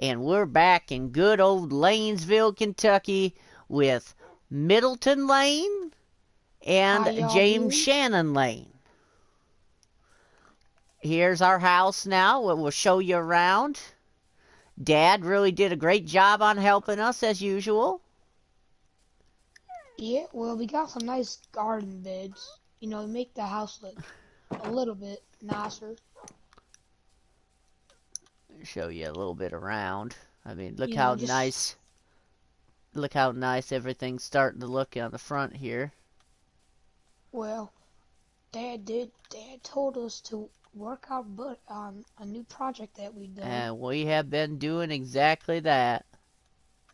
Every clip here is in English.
and we're back in good old Laynesville, Kentucky with Middleton Layne How and y'all James doing? Shannon Layne. Here's our house now. We'll show you around. Dad really did a great job on helping us as usual. Yeah, well, we got some nice garden beds, to make the house look a little bit nicer. Show you a little bit around. I mean, You know, just, look how nice everything's starting to look on the front here. well, Dad told us to work our butt on a new project that we've done. And we have been doing exactly that.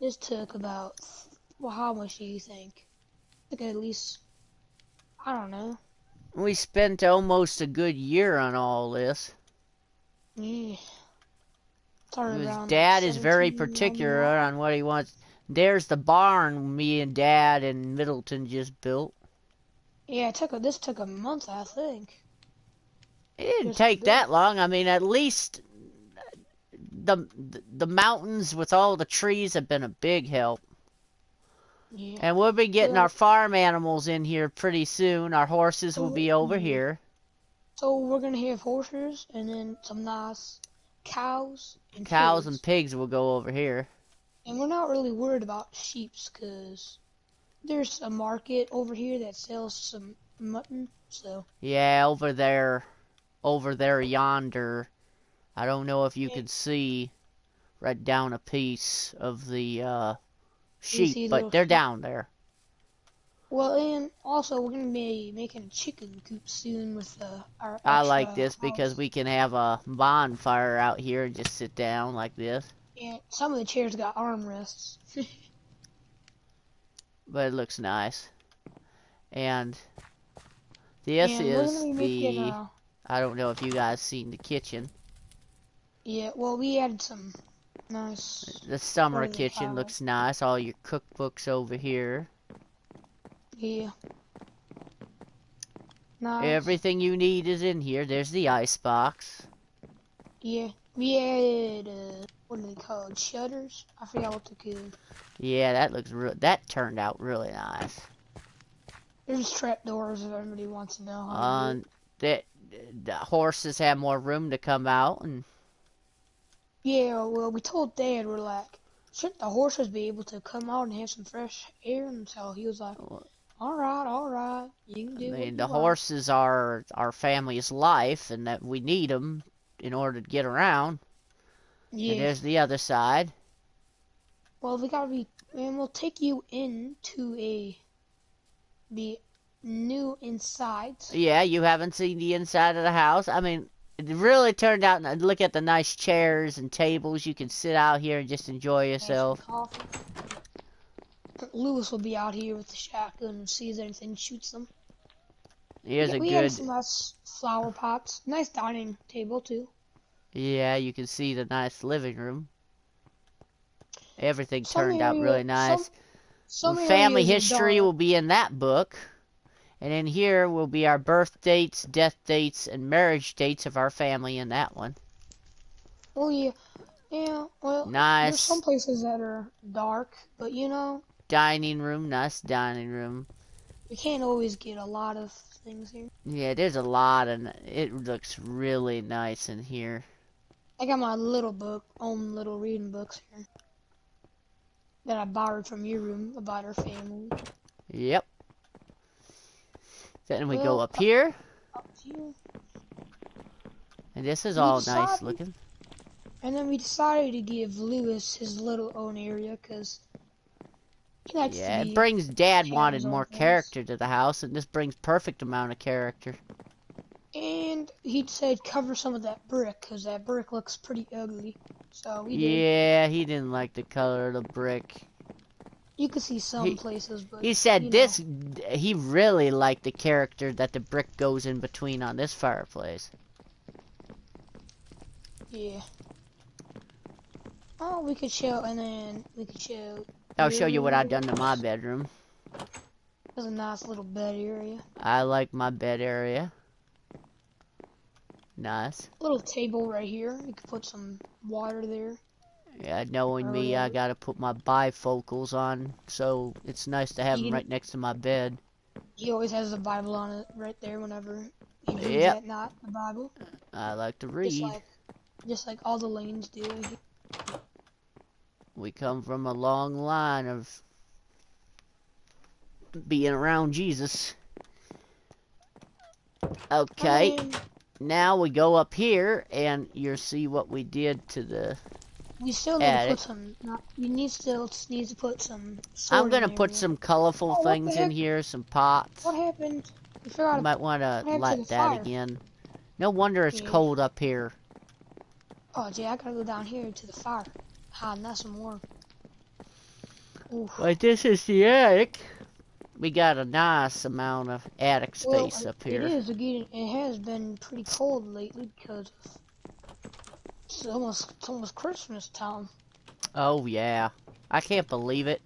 This took about, well, how much do you think? Took at least, I don't know. We spent almost a good year on all this. Yeah, started Because around like Dad is very particular 1799. on what he wants. There's the barn me and Dad and Middleton just built. Yeah, this took a month, I think, It didn't just to take build. that long. I mean, at least the mountains with all the trees have been a big help. Yeah. And we'll be getting our Well, farm animals in here pretty soon. Our horses will so be over yeah. here. So we're gonna have horses and then some nice cows and Cows and pigs. pigs will go over here. And we're not really worried about sheeps because there's a market over here that sells some mutton. So Yeah, over there yonder. I don't know if you yeah, can see right down a piece of the we sheep, see but little they're sheep. down there. Well, and also we're gonna be making a chicken coop soon with our I like extra this because house. we can have a bonfire out here and just sit down like this. And some of the chairs got armrests. But it looks nice. And this And we're gonna is be making the, I don't know if you guys seen the kitchen. yeah. Well, we added some nice. The What summer do they kitchen call it? looks nice. All your cookbooks over here. Yeah. Nice. Everything you need is in here. There's the ice box. Yeah, we added, what are they called? Shutters? I forgot what they're called. Yeah, that turned out really nice. There's trapdoors if everybody wants to know how to do it. Um, the, the horses have more room to come out, and Yeah, well, we told Dad, we're like, shouldn't the horses be able to come out and have some fresh air? And so he was like, all right, you can I do what mean, you the like. horses are our family's life, and that we need them in order to get around. And Yeah, there's the other side. well, we gotta be, and we'll take you into the new insides. Yeah, you haven't seen the inside of the house. I mean, it really turned out. Look at the nice chairs and tables. You can sit out here and just enjoy Have some yourself. coffee. Lewis will be out here with the shotgun and sees anything, shoots them. Here's Yeah, a we had good. some nice flower pots. Nice dining table too. Yeah, you can see the nice living room. Everything turned out really nice. Some Family areas are history dark. will be in that book. And in here will be our birth dates, death dates, and marriage dates of our family in that one. Oh yeah, yeah. Well, there's some Nice places that are dark, but dining room, nice dining room. we can't always get a lot of things here. Yeah, there's a lot, and it looks really nice in here. I got my own little reading books here that I borrowed from your room about our family. Yep. Then we go Well, up here, up here, and this is we all nice decided, looking. and then we decided to give Lewis his little own area because he likes to Yeah, it be brings Dad have wanted his own more place. character to the house, and this brings perfect amount of character. And he said cover some of that brick, because that brick looks pretty ugly. So we did. Yeah, he didn't like the color of the brick. You could see some He places, but, he said this. He really liked the character that the brick goes in between on this fireplace. Yeah. Oh, we could show, and then we could show I'll your show you what room, I've I done to my guess. bedroom. There's a nice little bed area. I like my bed area. Nice. Little table right here. You could put some water there. Yeah, knowing or me, I whatever. gotta put my bifocals on, so it's nice to have them He right next to my bed. he always has the Bible on it right there whenever he reads Yep, at night, the Bible. I like to Just read. like just like all the Laynes do. We come from a long line of being around Jesus. I Okay, mean, now we go up here, and you'll see what we did to the we still need to attic. put some. Not, we need still need to put some I'm sorting gonna put area. some colorful Oh, what the things in heck? here, some What pots. happened? We You forgot. might want to What happened to light the that fire? again. No wonder it's Yeah. cold up here. Oh, gee, I gotta go down here to the fire. Hiding that some more. Oof. But this is the attic. We got a nice amount of attic Well, space up it here. is again. It has been pretty cold lately because it's almost Christmas time. Oh yeah, I can't believe it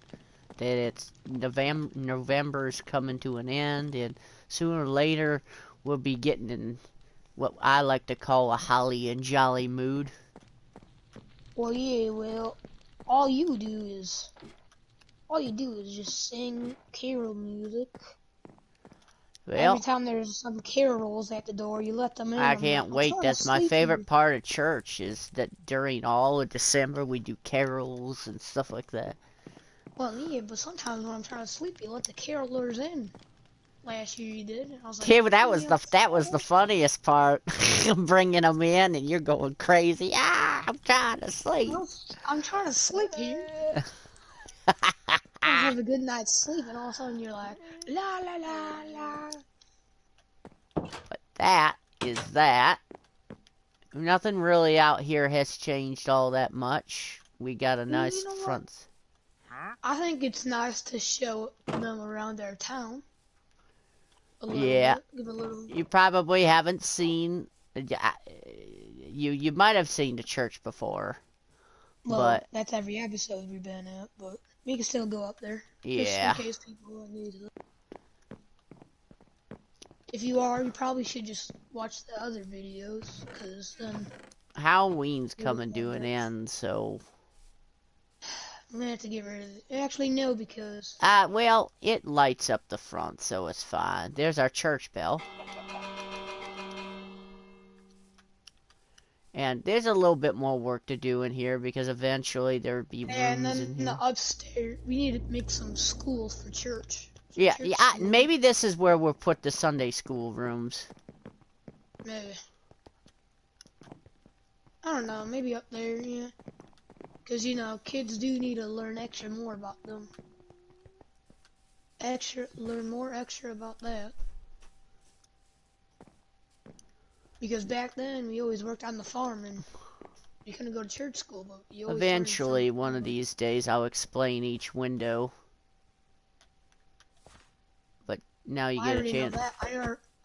that it's November's coming to an end, and sooner or later we'll be getting in what I like to call a holly and jolly mood. Well, yeah. Well, all you do is all you do is just sing carol music. Every Well, time there's some carols at the door, you let them in. I I'm like, can't I'm wait. trying to That's my sleep favorite here. part of church is that during all of December we do carols and stuff like that. Well, yeah, but sometimes when I'm trying to sleep, you let the carolers in. Last year you did, and I was like, Yeah, but yeah, I'm that was the funniest part. Bringing them in and you're going crazy. Ah, I'm trying to sleep. I'm trying to sleep here. I have a good night's sleep, and all of a sudden you're like, la la la la. That is that. Nothing really out here has changed all that much. We got a You nice know what? front. I think it's nice to show them around our town a little Yeah, bit. Give a little. you probably haven't seen. You might have seen the church before, Well, but that's every episode we've been at, but we can still go up there just in yeah, case people need to. If you are, you probably should just watch the other videos, cause then Halloween's you won't coming have to an that. end, so I'm gonna have to get rid of it. Actually, no, because well, it lights up the front, so it's fine. There's our church bell. And there's a little bit more work to do in here because eventually there'll be and rooms then in in the here. upstairs we need to make some schools for church. Some Yeah, church yeah. schools. Maybe this is where we'll put the Sunday school rooms. Maybe. I don't know. Maybe up there, yeah. Because kids do need to learn extra more about them. Learn more extra about that. Because back then we always worked on the farm and you couldn't go to church school, but you always learned Eventually, something one of more. these days, I'll explain each window. But now you I get a already know chance. that.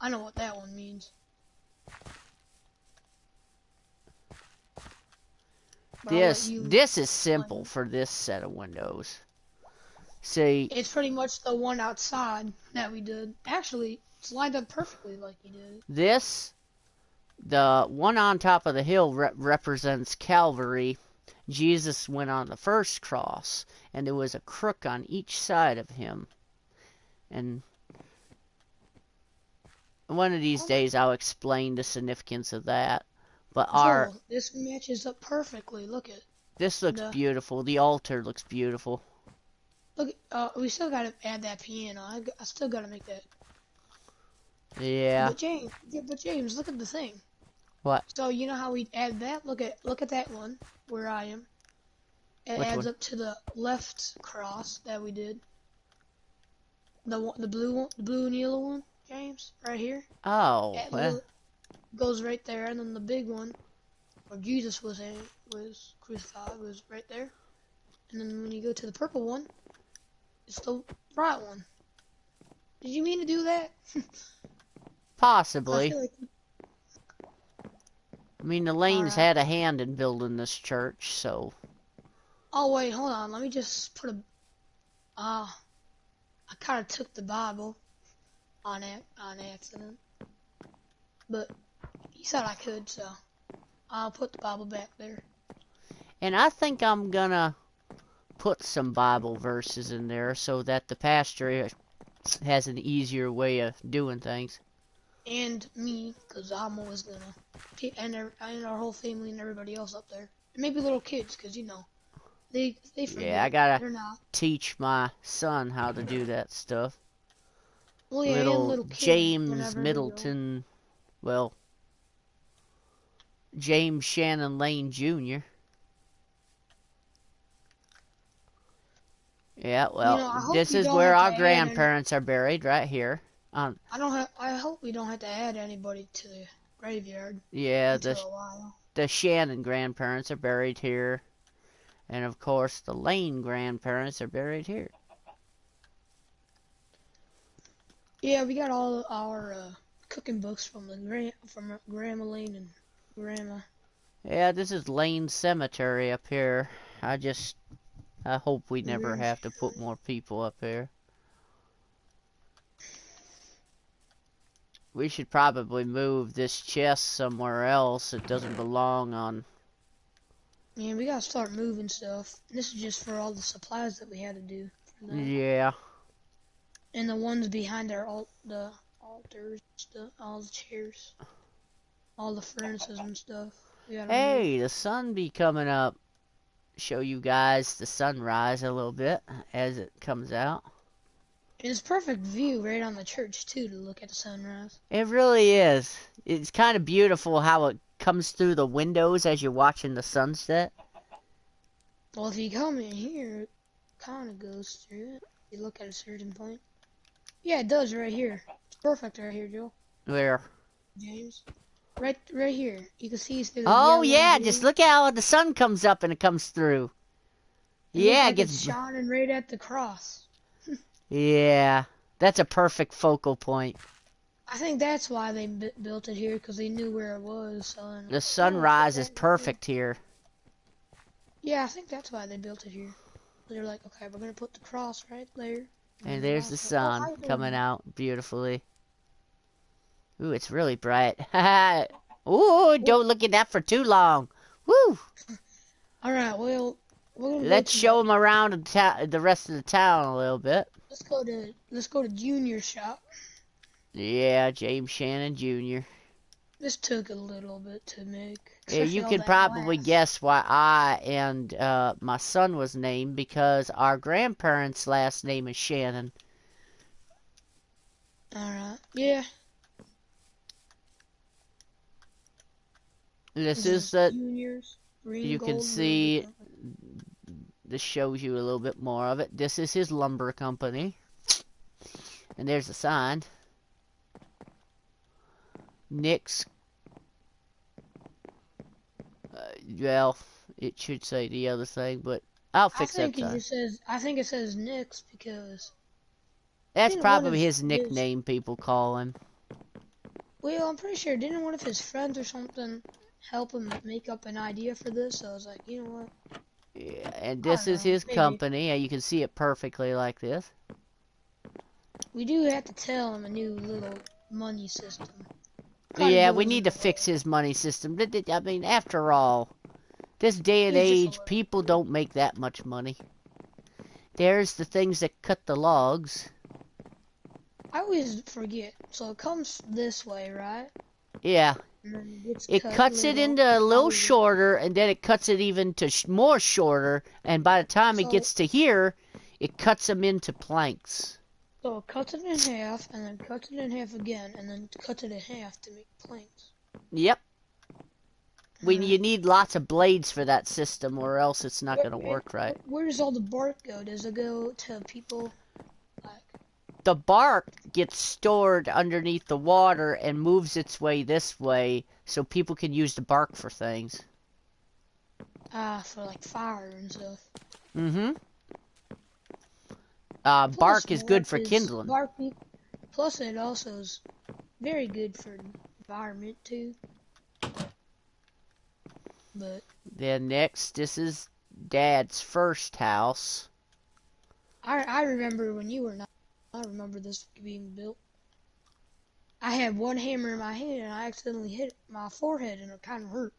I know what that one means. But I'll let you This is simple explain. for this set of windows. See, It's pretty much the one outside that we did. Actually, it's lined up perfectly like you did. this, the one on top of the hill represents Calvary. Jesus went on the first cross, and there was a crook on each side of him. And one of these days I'll explain the significance of that. But Joel, this matches up perfectly. this looks The beautiful. The altar looks beautiful. look. We still gotta add that piano. I still gotta make that. Yeah. But James, look at the thing. What? So you know how we add that? Look at that one where I am. It Which adds one? up to the left cross that we did. The blue one, the blue and yellow one, James, right here. Oh, That well, little goes right there, and then the big one where Jesus was crucified was right there. And then when you go to the purple one, it's the right one. Did you mean to do that? I possibly. feel like. I mean, the All Laynes right. had a hand in building this church, so. Oh wait, hold on. Let me just put a. I kind of took the Bible on accident, but he said I could, so I'll put the Bible back there. And I think I'm gonna put some Bible verses in there so that the pastor has an easier way of doing things. And me, because I'm always gonna, and our whole family and everybody else up there. And maybe little kids, because you know, they Yeah, I forget. gotta They're not. teach my son how to do that stuff. Well, yeah, and Little little kids James whenever they go. Middleton, well, James Shannon Layne Jr. Yeah, You well, know, I hope this we is don't where have to our add any. grandparents are buried, right here. I hope we don't have to add anybody to the graveyard Yeah, until a while. the Shannon grandparents are buried here. And of course, the Layne grandparents are buried here. Yeah, we got all our cooking books from Grandma Layne and Grandma. Yeah, this is Layne Cemetery up here. I hope we never Grandma. have to put more people up here. We should probably move this chest somewhere else. It doesn't belong on. Yeah, we gotta start moving stuff. This is just for all the supplies that we had to do for that. Yeah. And the ones behind the altars, all the chairs, all the furnaces and stuff. We gotta move. Hey, the sun be coming up. Show you guys the sunrise a little bit as it comes out. And it's perfect view right on the church too to look at the sunrise. It really is. It's kind of beautiful how it comes through the windows as you're watching the sunset. Well, if you come in here, it kind of goes through it. You look at a certain point. Yeah, it does right here. It's perfect right here, Joel. Where? James. Right here. You can see through the Oh yellow yeah, and just blue. look how the sun comes up and it comes through. It looks Yeah, it like it's gets. shining right at the cross. Yeah, that's a perfect focal point. I think that's why they built it here, because they knew where it was. So The oh, put sunrise is that right here. perfect here. Yeah, I think that's why they built it here. They're like, okay, we're gonna put the cross right there. And And then there's the also, oh, sun how you coming doing? out beautifully. Ooh, it's really bright. Ooh, Oh, don't look at that for too long. Woo! all right, well, we're gonna go Let's to show them around the rest of the town a little bit. let's go to Junior shop. Yeah, James Shannon Jr. This took a little bit to make, Yeah, especially you all can that probably glass. guess why I and my son was named because our grandparents' last name is Shannon. All right, yeah. This This is is the, Junior's green, you can gold, and silver see, company. this shows you a little bit more of it. This is his lumber company. And there's the sign. Nick's, well, it should say the other thing, but I'll fix that sign. I think it says Nick's because That's didn't one of probably his his nickname people call him. well, I'm pretty sure didn't one of his friends or something help him make up an idea for this? So I was like, you know what? Yeah, and I this don't is know, his maybe. company. You can see it perfectly like this. We do have to tell him a new little money system. Kind of Yeah, we goes need in to the fix way. his money system. I mean, after all, this day and It's just a age, little people weird. don't make that much money. There's the things that cut the logs. I always forget. So it comes this way, right? Yeah, And then it gets it cut cuts it little into a all little the way. shorter, and then it cuts it even to more shorter, and by the time it So gets to here, it cuts them into planks. So it cuts it in half, and then cuts it in half again, and then cuts it in half to make planks. Yep. You Alright. need lots of blades for that system, or else it's not Where, going to and work right. where does all the bark go? Does it go to people? Like, The bark gets stored underneath the water and moves its way this way so people can use the bark for things. for like fire and stuff. Mm-hmm. Plus, Bark is good for is kindling. bark. Plus, it also is very good for the environment too. But Then next, this is Dad's first house. I remember when you were not. I remember this being built. I had one hammer in my hand and I accidentally hit my forehead and it kind of hurt.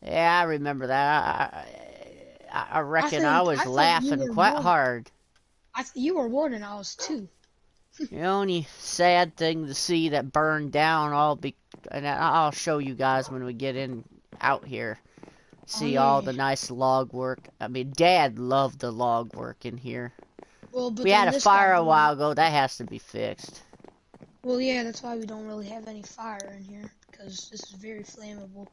Yeah, I remember that. I reckon I was I thought you laughing were quite one. hard. You were one and I was two. The only sad thing to see that burned down and I'll show you guys when we get in out here. Oh See all yeah. the nice log work. I mean, Dad loved the log work in here. Well, but We had then a this got fire a burned. while ago. That has to be fixed. Well, yeah, that's why we don't really have any fire in here because this is very flammable.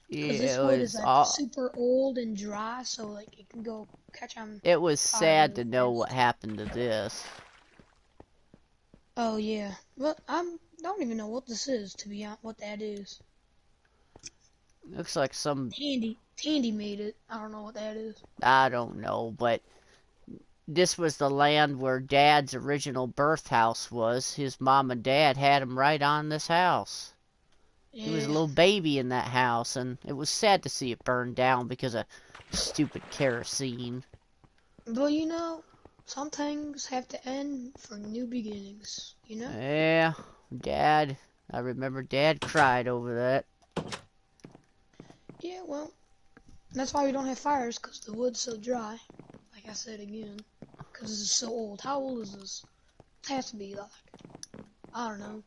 Because Yeah, this it wood is was like all. super old and dry, so like it can go catch on It was fire sad really to know what fast. happened to this. Oh yeah, well don't even know what this is to be honest. What that is? Looks like some. Tandy made it. I don't know what that is. I don't know, but this was the land where Dad's original birth house was. His mom and Dad had him right on this house. He was a Yeah, little baby in that house, and it was sad to see it burn down because of stupid kerosene. but you know, some things have to end for new beginnings. You know? Yeah, Dad. I remember Dad cried over that. Yeah, well, that's why we don't have fires because the wood's so dry. Like I said again, because this is so old. How old is this? It has to be like I don't know,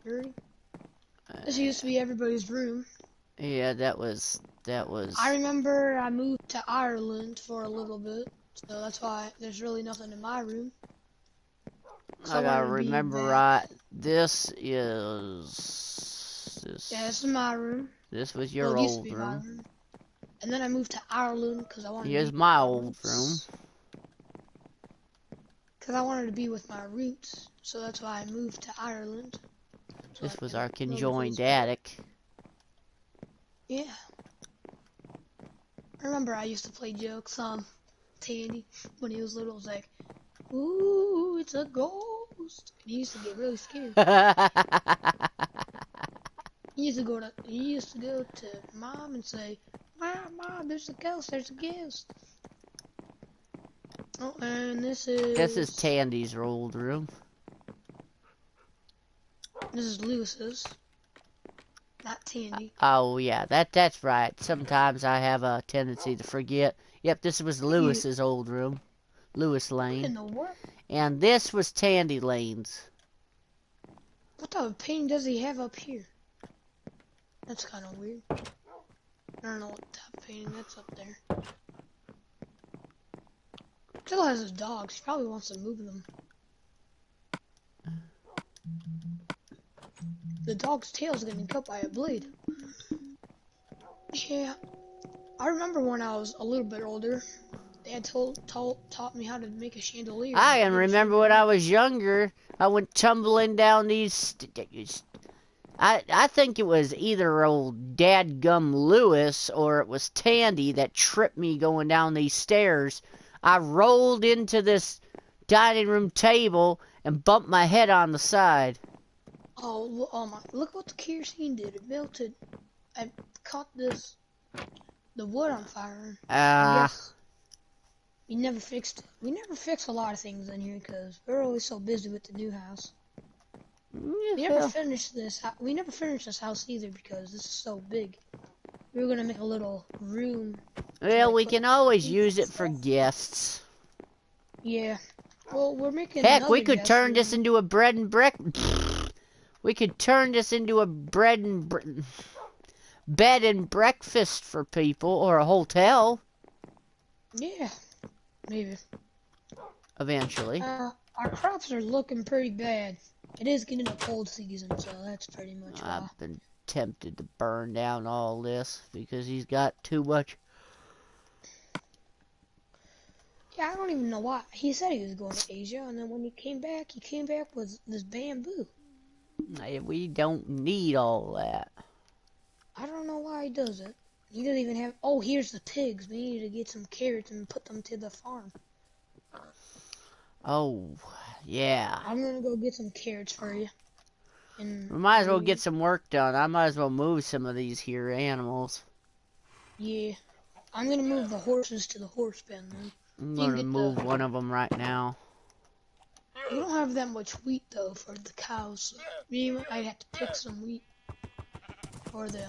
30. This used to be everybody's room. Yeah, that was. I remember I moved to Ireland for a little bit, so that's why there's really nothing in my room. Cause I I gotta wanted to be remember back. right. This is. Yeah, this is my room. This was Well, your it used to old be my room. room. And then I moved to Ireland because I wanted to Here's be with my my old room. roots. Because I wanted to be with my roots, so that's why I moved to Ireland. So I This was can our know the place conjoined better. attic. Yeah. I remember I used to play jokes on Tandy when he was little. I was like, "Ooh, it's a ghost," and he used to get really scared. He used to go to Mom and say, Mom, there's a ghost, there's a ghost." Oh, and This is Tandy's old room. this is Lewis's, not Tandy. Oh yeah, that's right. Sometimes I have a tendency to forget. Yep, this was You, Lewis's old room. Lewis what in Layne. the world? And this was Tandy Lane's. What type of painting does he have up here? That's kind of weird. I don't know what type of painting that's up there. Still has his dogs. He probably wants to move them. The dog's tail's getting cut by a blade. Yeah, I remember when I was a little bit older, Dad taught me how to make a chandelier. I can Never remember figured when it I out. was younger, I went tumbling down these. I think it was either old Dadgum Lewis or it was Tandy that tripped me going down these stairs. I rolled into this dining room table and bumped my head on the side. Oh my! Look what the kerosene did. It melted. I caught the wood on fire. I Ah, guess we never fixed it. We never fixed a lot of things in here because we're always so busy with the new house. We never well, finished this. We never finished this house either because this is so big. We were gonna make a little room to well, like we put can always things use and it for stuff. guests. Yeah. Well, we're making Heck, we another could guest turn this room. into a bread and We could turn this into a bed and breakfast for people or a hotel Yeah, maybe. eventually. Our crops are looking pretty bad. It is getting a cold season, so that's pretty much why. I've been tempted to burn down all this because he's got too much. Yeah, I don't even know why. He said he was going to Asia, and then when he came back with this bamboo. We don't need all that. I don't know why he does it. He doesn't even have. Oh, here's the pigs. We need to get some carrots and put them to the farm. Oh, yeah. I'm gonna go get some carrots for you. We might as well get And some work done. I might as well move some of these here animals. yeah, I'm gonna move the horses to the horse pen then. I'm You can gonna get the. move one of them right now. You don't have that much wheat though for the cows. So maybe I'd have to pick some wheat for the.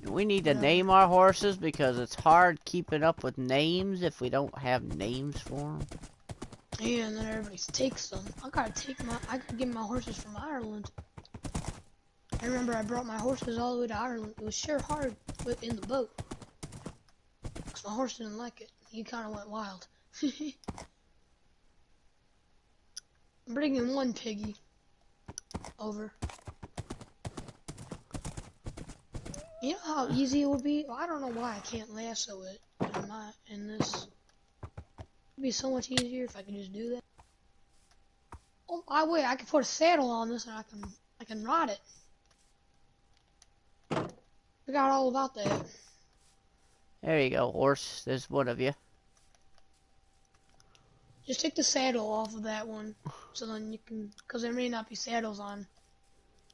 We need to Whatever. name our horses because it's hard keeping up with names if we don't have names for them. Yeah, and then everybody takes them. I gotta get my horses from Ireland. I remember I brought my horses all the way to Ireland. It was sure hard in the boat. Because my horse didn't like it. He kind of went wild. I'm bringing one piggy over. You know how easy it would be? Well, I don't know why I can't lasso it in this. It'd be so much easier if I could just do that. Oh, wait, I can put a saddle on this and I can ride it. Forgot all about that. There you go, horse. There's one of you. Just take the saddle off of that one, so then you can, because there may not be saddles on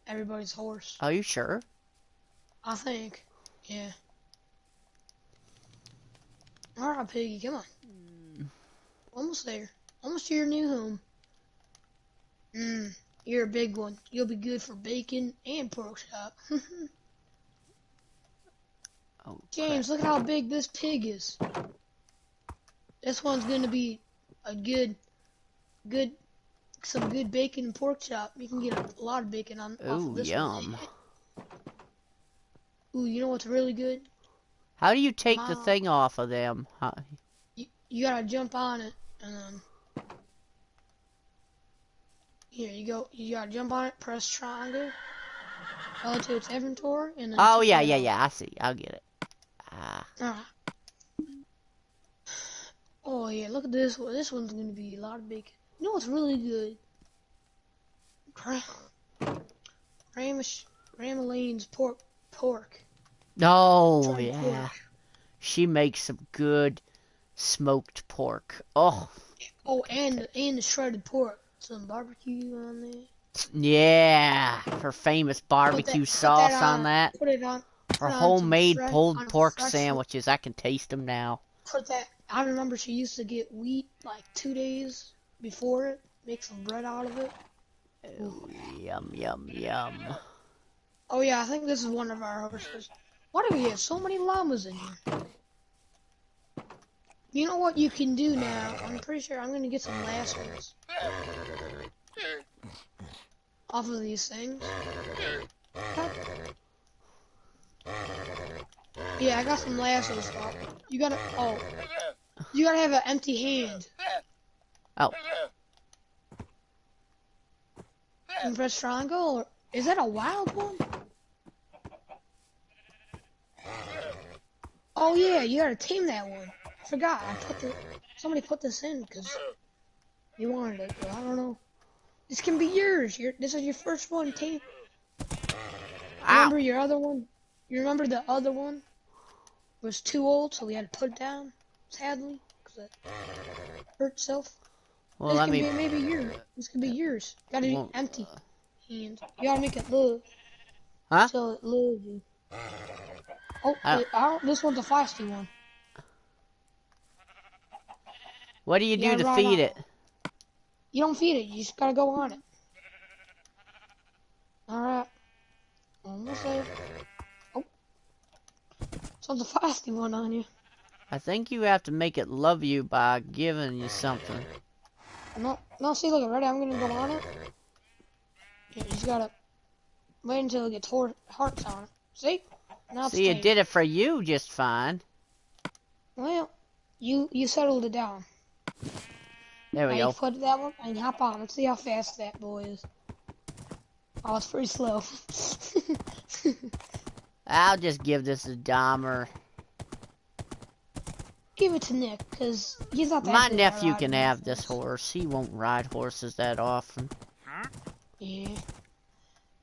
everybody's horse. Are you sure? I think, yeah. Alright, piggy, come on. Almost there. Almost to your new home. You're a big one. You'll be good for bacon and pork chop. Oh, James, crap. look at how big this pig is. This one's gonna be a some good bacon and pork chop. You can get a lot of bacon off of Ooh, this yum. one. Ooh, you know what's really good? How do you take the Mom. thing off of them? How... You gotta jump on it, and then here you go. You gotta jump on it, press triangle, go to its inventory, and then Oh, take yeah, that yeah, out. yeah. I see. I'll get it. Ah. Alright. Oh yeah, look at this one. This one's gonna be a lot of bacon. You know what's really good? Grandma Layne's pork. Oh, Shredded pork. yeah. She makes some good smoked pork. Oh, Oh, and the shredded pork. Some barbecue on there. yeah. Her famous barbecue Put that sauce on on. that. Put it on. Her Put on some homemade fresh pulled on a pork fresh. sandwiches. I can taste them now. Put that. I remember she used to get wheat like 2 days before it. Make some bread out of it. Oh, yum, yum, yum. Oh yeah, I think this is one of our horses. Why do we have so many llamas in here? You know what you can do now? I'm pretty sure I'm gonna get some lassos off of these things. Yeah, I got some lassos. You gotta have an empty hand. Oh. And press triangle, or is that a wild one? Oh yeah, you gotta tame that one. I forgot. Somebody put this in because you wanted it. But I don't know. This can be yours. This is your first one. Tame. Ow. Remember your other one? You remember the other one was too old, so we had to put it down. Sadly, because it hurt itself. Well, This let can me... be maybe yours. This could be yours. Gotta be Well, empty hand. You gotta make it live. huh? So it lives you. Oh, this one's a feisty one. What do you do gotta to ride feed on it? You don't feed it. You just gotta go on it. All right. Almost there. Oh, sounds a feisty one on you. I think you have to make it love you by giving you something. No. See, look, ready? I'm gonna go on it. You just gotta wait until it gets hearts on it. See? Now it's See, it tamed. did it for you just fine. Well, you settled it down. There we Now you go. put that one and hop on. Let's see how fast that boy is. Oh, it's pretty slow. I'll just give this a Dahmer. Give it to Nick, because he's not that My good at nephew riding can have horses. this horse. He won't ride horses that often. Yeah.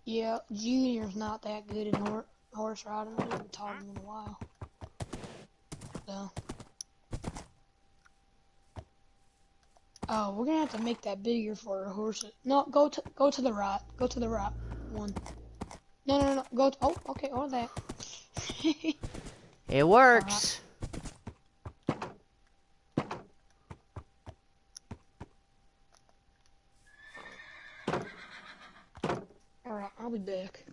Yeah, Junior's not that good in horse riding. We haven't taught him in a while. So. Oh, we're gonna have to make that bigger for our horses. No, go to the right. Go to the right one. No. Go to, oh, okay, or that. It works. Alright, I'll be back.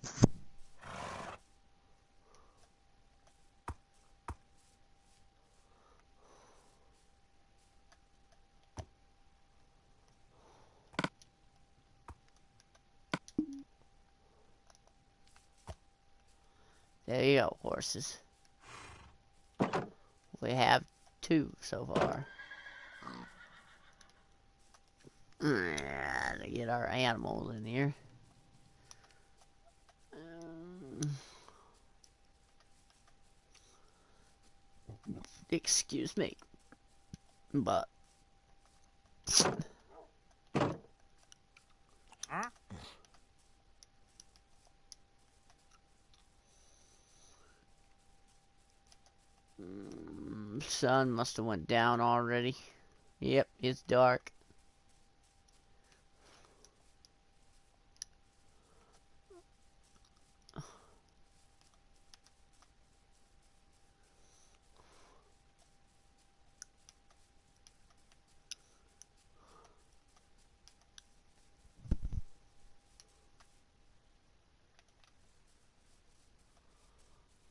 There you go, horses. We have 2 so far. To get our animals in here. Excuse me. But sun must have went down already. Yep, it's dark.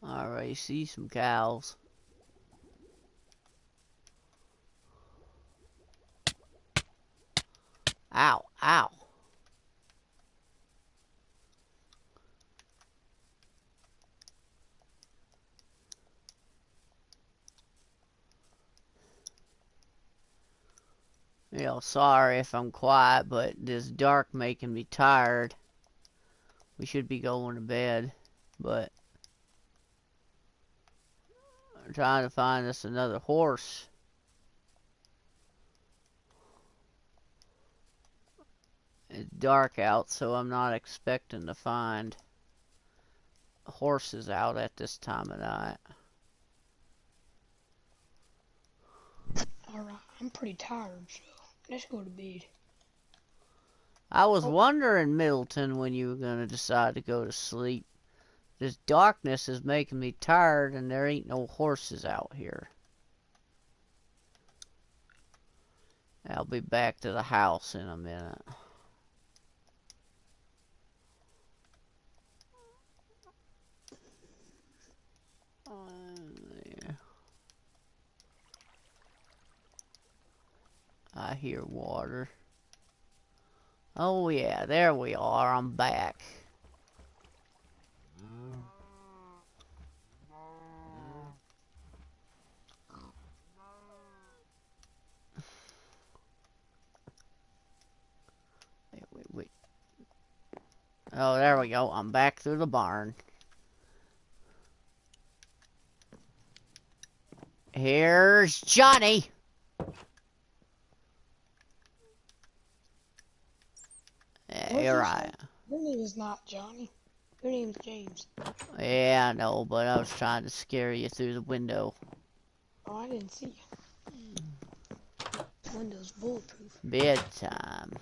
Alright, see some cows. Ow, ow. You know, sorry if I'm quiet, but this dark making me tired. We should be going to bed, but I'm trying to find us another horse. It's dark out, so I'm not expecting to find horses out at this time of night. Alright, I'm pretty tired, so let's go to bed. I was wondering, Middleton, when you were going to decide to go to sleep. This darkness is making me tired, and there ain't no horses out here. I'll be back to the house in a minute. There. I hear water. Oh yeah, there we are. I'm back. Wait. Oh, there we go. I'm back through the barn. Here's Johnny. Here I am. Your name is not Johnny. Your name's James. Yeah, I know, but I was trying to scare you through the window. Oh, I didn't see you. The window's bulletproof. Bedtime.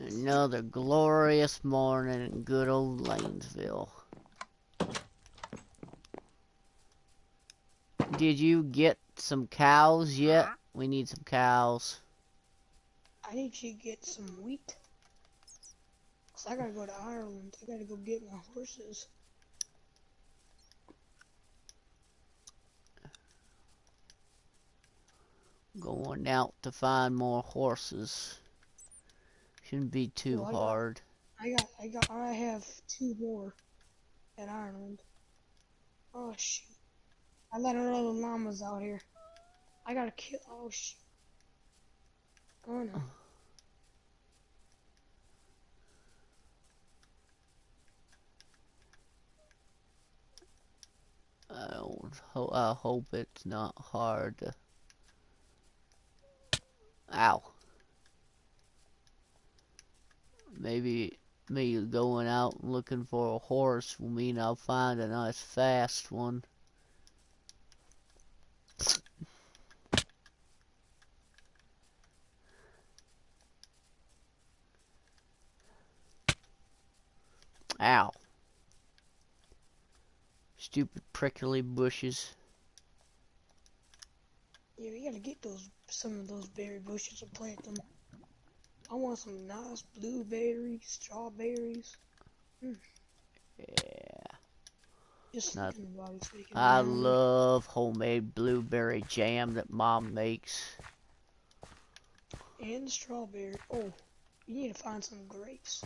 Another glorious morning in good old Laynesville. Did you get some cows yet? We need some cows. I need you to get some wheat. Cause I gotta go to Ireland. I gotta go get my horses. Going out to find more horses. Shouldn't be too hard. I have 2 more at Ireland. Oh shoot. I let another llamas out here. I gotta kill, oh shoot. Oh no. I hope it's not hard to... Ow. Maybe me going out and looking for a horse will mean I'll find a nice fast one. Ow. Stupid prickly bushes. Yeah, we gotta get some of those berry bushes and plant them. I want some nice blueberries, strawberries. Yeah. Just Not, thinking about it so we can I remember. love homemade blueberry jam that Mom makes. And strawberry. Oh, you need to find some grapes.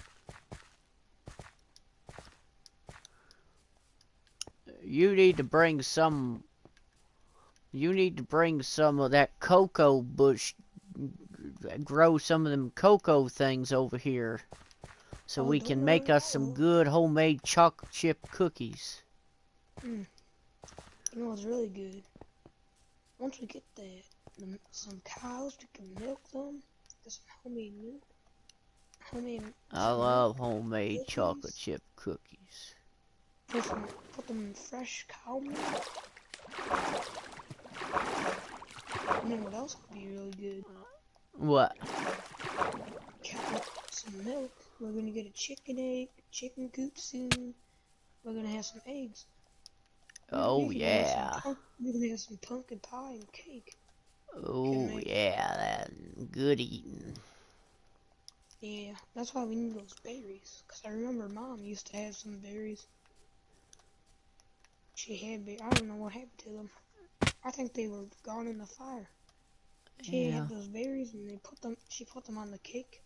You need to bring some. You need to bring some of that cocoa bush. Grow some of them cocoa things over here, so Oh, we don't can make worry. us some good homemade chocolate chip cookies. You know it's really good. Once we get some cows, we can milk them. Get some homemade milk. I Some milk love homemade chocolate cookies. chip cookies. Put them in fresh cow milk. You know what else would be really good? What? Some milk. We're gonna get a chicken coop soon. We're gonna have some eggs. We Oh can have some yeah. pumpkin pie and cake. Oh yeah, that good eating. Yeah, that's why we need those berries. Cause I remember Mom used to have some berries. She had I don't know what happened to them. I think they were gone in the fire. She Yeah. had those berries and she put them on the cake.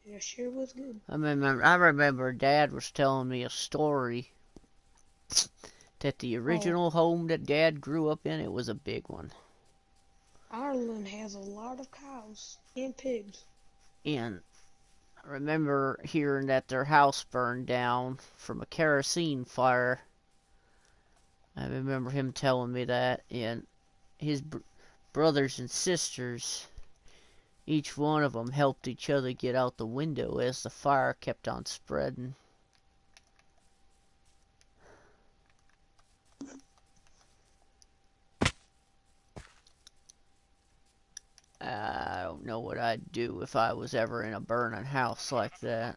And it sure was good. I remember Dad was telling me a story that the Oh, original home that Dad grew up in, it was a big one. Ireland has a lot of cows and pigs. And I remember hearing that their house burned down from a kerosene fire. I remember him telling me that, and his brothers and sisters, each one of them helped each other get out the window as the fire kept on spreading. I don't know what I'd do if I was ever in a burning house like that.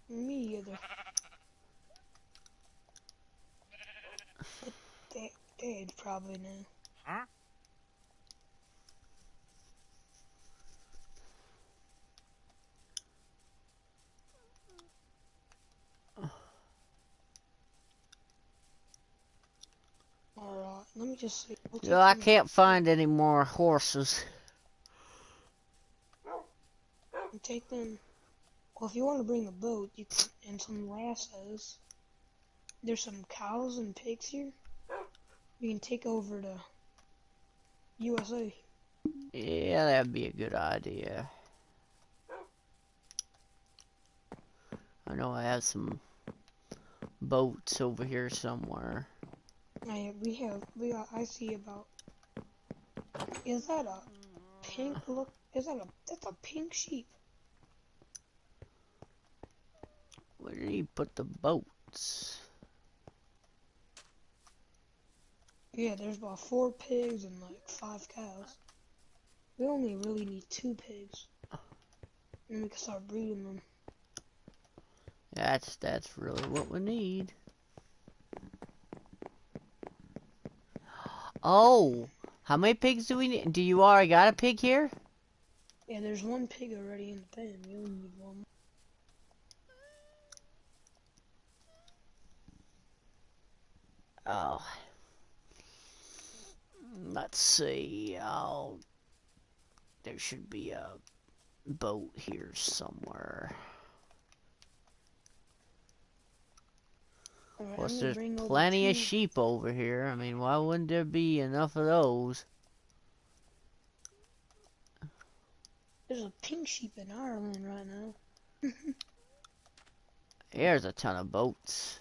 Me either. But Dad probably knew. Alright, let me just see. We'll take I them can't find any more horses. and take them. Well, if you want to bring a boat, you can, and some lassos. There's some cows and pigs here. You can take over to USA. Yeah, that'd be a good idea. I know I have some boats over here somewhere. I see about. Is that a pink look? That's a pink sheep. Where did he put the boats? Yeah, there's about 4 pigs and like 5 cows. We only really need 2 pigs. And we can start breeding them. That's really what we need. Oh, how many pigs do we need? Do you already got a pig here? Yeah, there's 1 pig already in the pen. We only need 1. Oh, let's see. Oh, there should be a boat here somewhere. Alright, Of I'm course, gonna there's bring over plenty of 2. sheep over here. I mean, why wouldn't there be enough of those? There's a pink sheep in Ireland right now. There's a ton of boats.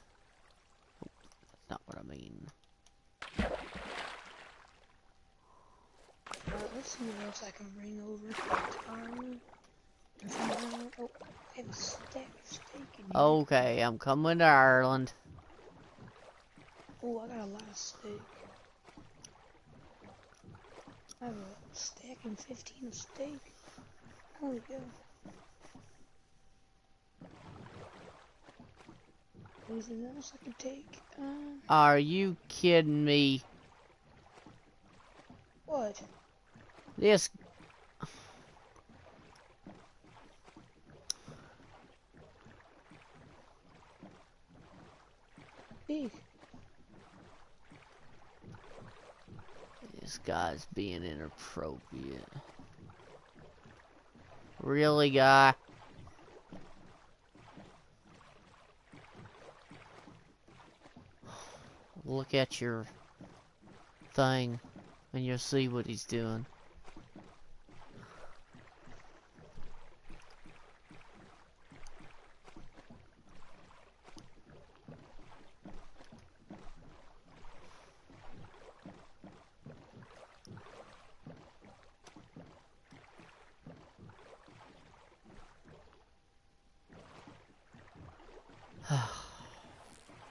That's not what I mean. Alright, let's see what else I can bring over to Ireland. And from Ireland, oh, I have a stack of steak in here. Okay, I'm coming to Ireland. Oh, I got a lot of steak. I have a stack and 15 of steak. Holy cow. Anything else I can take? Are you kidding me? What? This... Pig. This guy's being inappropriate. Really, guy? Look at your thing and you'll see what he's doing.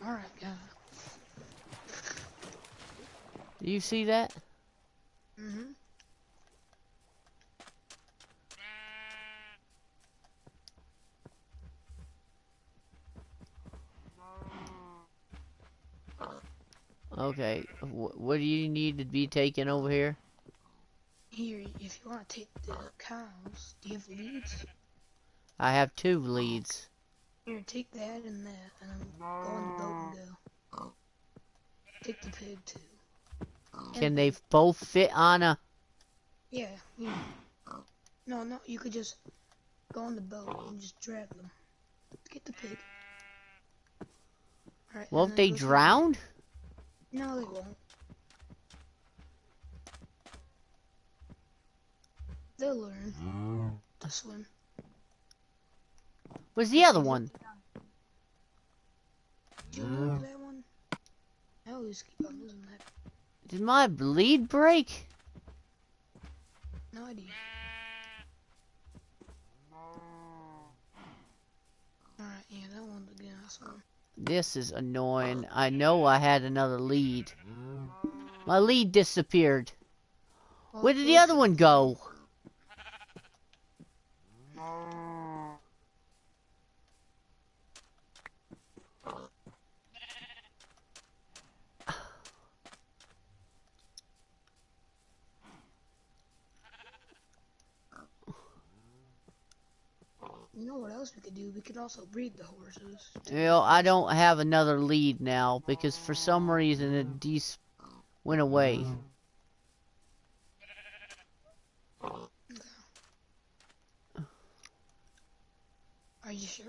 Alright, guys. Do you see that? Mm-hmm. Okay, what do you need to be taken over here? Here, if you want to take the cows, do you have leads? I have 2 leads. Here, take that and that, and then go on the boat and go. Take the pig too. Can they both fit on a... Yeah. No, you could just go on the boat and just drag them. Get the pig. Alright. Won't they drown? No, they won't. They'll learn to swim. Where's the other one? Did you move that one? I always keep on losing that. Did my lead break? No idea. Alright, yeah, that one's again. This is annoying. I know I had another lead. My lead disappeared. Well, Where did the other one go? You know what else we could do? We could also breed the horses. You know, I don't have another lead now because for some reason it went away. Are you sure?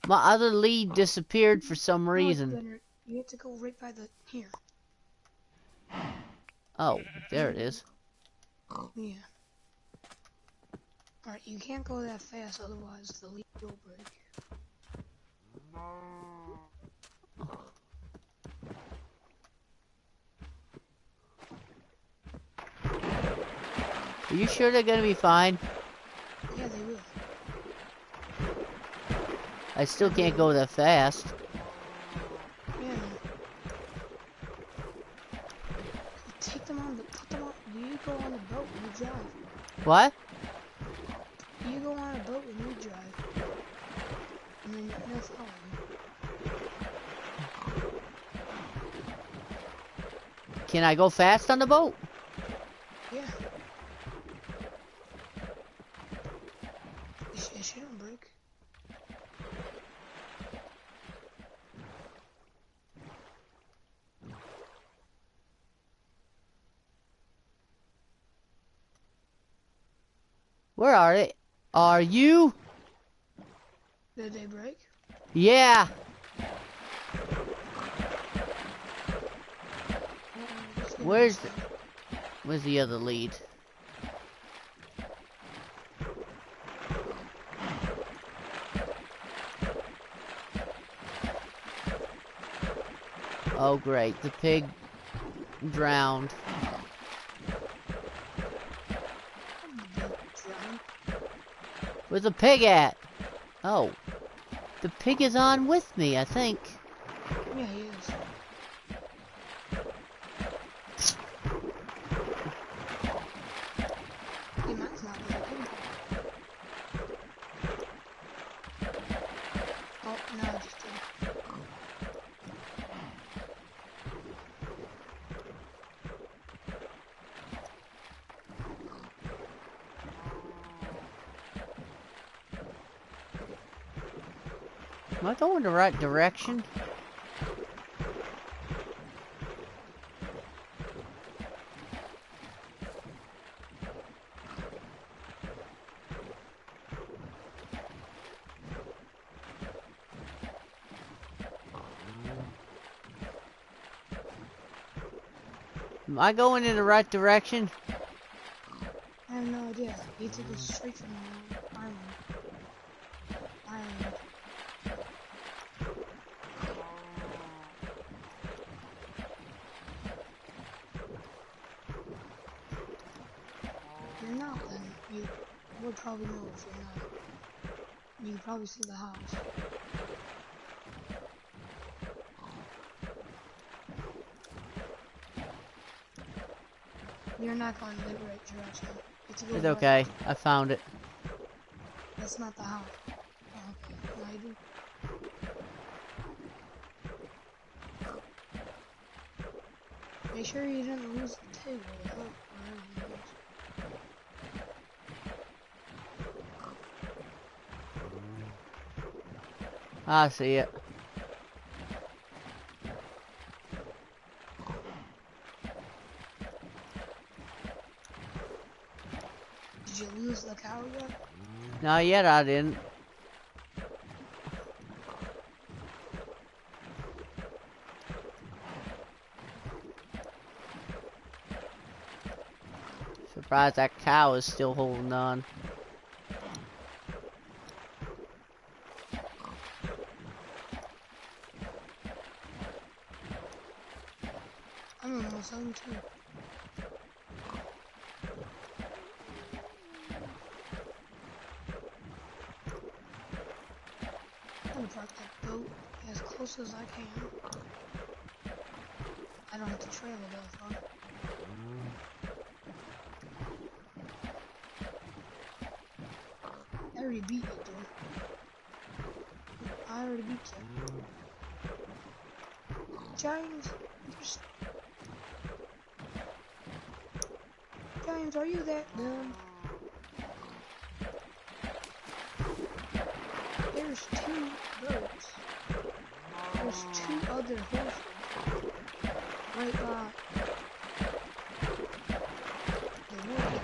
My other lead disappeared for some reason. You have to go right by the here. Oh, there it is. Yeah. Alright, you can't go that fast, otherwise the lead will break. Are you sure they're gonna be fine? Yeah, they will. I still can't go that fast. Yeah. Take them on the, put them on, you go on the boat and you drive. What? You go on a boat and you drive. And then they'll follow you. Can I go fast on the boat? Yeah. It shouldn't break. Where are they? Are you? Did they break? Yeah. Where's the other lead? Oh great, the pig drowned. Where's the pig at? Oh, the pig is on with me, I think. Yeah, he is. Hey, mine's not breaking. Oh, no, I just did. Am I going the right direction? Am I going in the right direction? I have no idea. You have to go straight from the island. Island. If you're not, then you would probably know if you're not. You can probably see the house. You're not going the right direction. You have to go It's right. okay. I found it. That's not the house. Oh, okay. Now you do. Make sure you didn't lose the table. Look, wherever it is. I see it. Did you lose the cow yet? Not yet, I didn't. Surprised that cow is still holding on. I'm almost home too. I'm gonna park that boat as close as I can. I don't have to travel that far. I already beat you, dude. I already beat you. James, James, are you that dumb? There's 2 goats. There's 2 other horses. Right by the wood.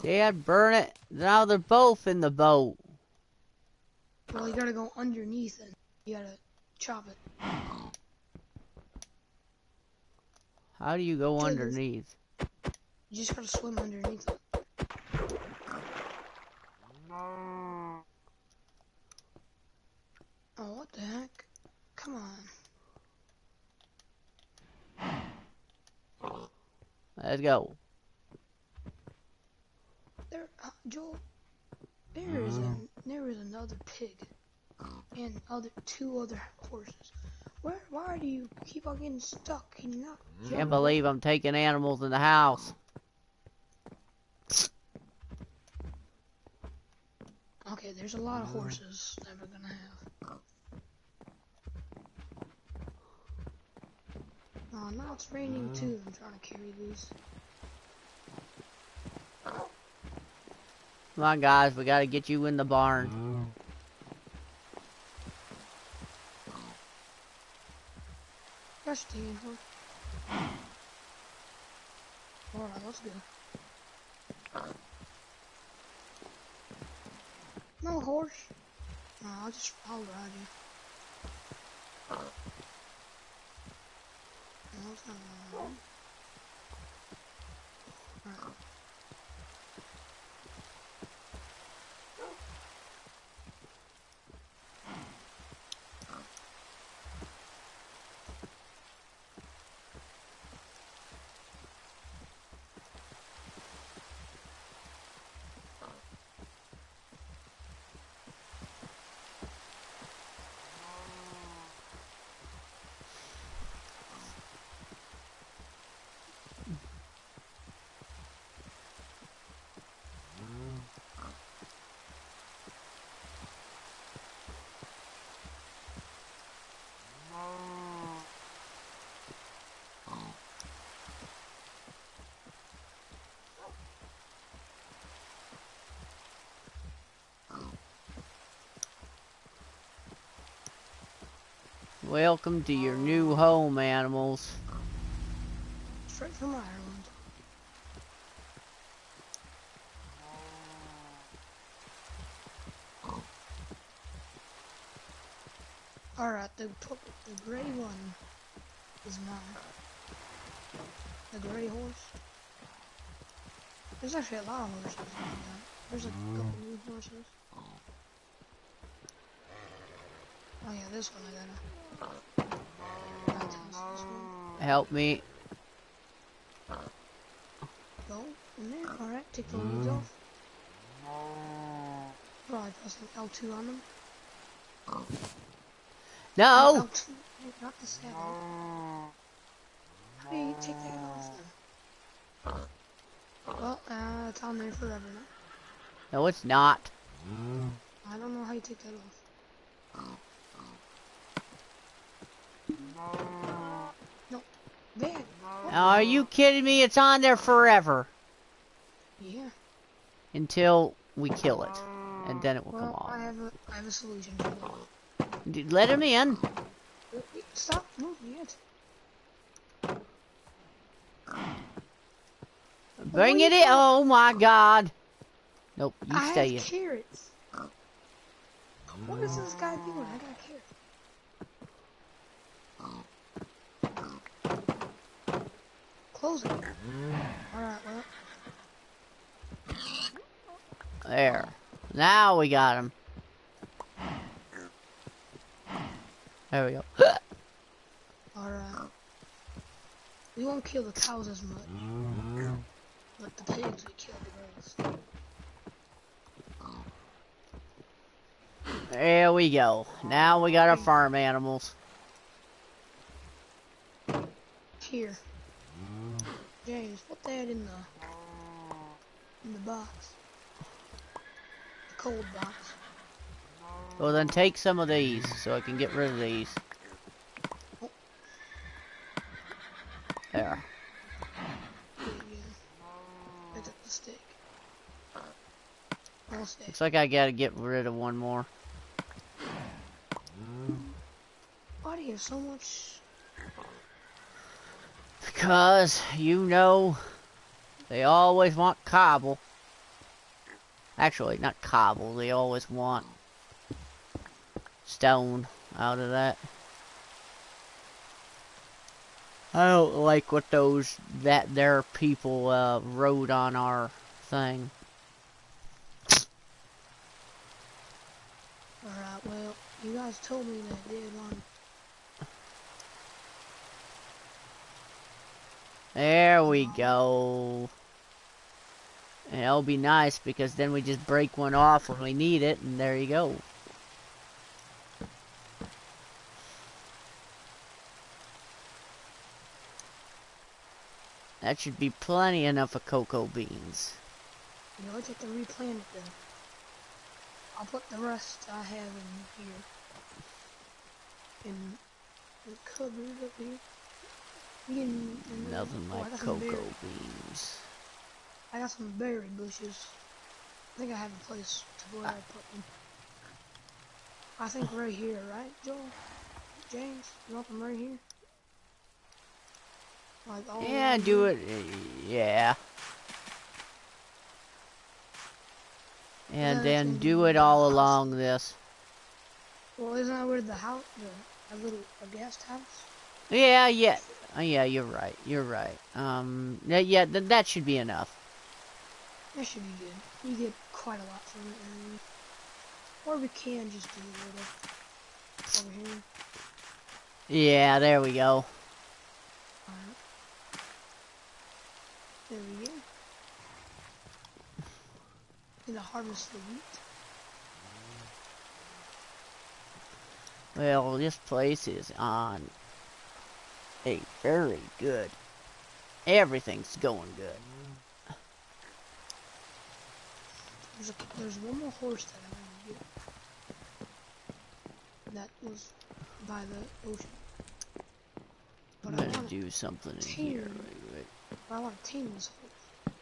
Dad, burn it. Now they're both in the boat. Well, you gotta go underneath and you gotta chop it. How do you go Okay, underneath? You just gotta swim underneath it. Oh, what the heck? Come on. Let's go. There, Joel, there is another pig and 2 other horses. Why do you keep on getting stuck? Can you not jump? Can't believe I'm taking animals in the house. Okay, there's a lot of horses that we're gonna have. Oh, now it's raining too. I'm trying to carry these. Come on, guys. We gotta get you in the barn. Gosh dang it, horse. Alright, let's go. No horse. No, I'll ride you. No, it's not gonna ride. Alright. Welcome to your new home, animals. Straight from Ireland. Alright, the gray one is mine. The gray horse. There's actually a lot of horses. There's a couple new horses. Oh yeah, this one I gotta test this one. Help me. Go in there. Alright, take the leads off. Probably pressing L2 on them. No! L2, not the saddle. How do you take that off then? Well, it's on there forever now. No, it's not. I don't know how you take that off. No, bad. Are you kidding me? It's on there forever. Yeah. Until we kill it. And then it will come Well, off. I have a solution for that. Let him in. Stop moving it. Bring it in. Oh my god. Nope, you I stay have in. carrots. What is this guy doing? I got carrots. Close it. Alright, well. There. Now we got him. There we go. Alright. We won't kill the cows as much. But the pigs we kill the most. There we go. Now we got our farm animals. Here. James, put that in the box. The cold box. Well then take some of these so I can get rid of these. There. I took the stick. All stick. Looks like I gotta get rid of one more. Why do you have so much? Because, you know, they always want cobble. Actually, not cobble, they always want stone out of that. I don't like what their people wrote on our thing. Alright, well, you guys told me that they had one. There we go. And it'll be nice because then we just break one off when we need it, and there you go. That should be plenty enough of cocoa beans. You know, I have to replant it then. I'll put the rest I have in here. In the cupboard up here. Nothing like cocoa beans. I got some berry bushes. I think I have a place to where I put them. I think right here, right, Joel? James, you want them right here? Like all Yeah, do it. Yeah. And then do it all along this. Well, isn't that where the house, a guest house? Yeah, yeah. Yeah, you're right. You're right. Yeah, that should be enough. That should be good. You get quite a lot from it. Or we can just do a little over here. Yeah, there we go. Alright. There we go. Gonna harvest the wheat. Well, this place is on a very good. Everything's going good. There's one more horse that I want to get. That was by the ocean. But I'm gonna do something in here. Wait. But I want to tame this horse.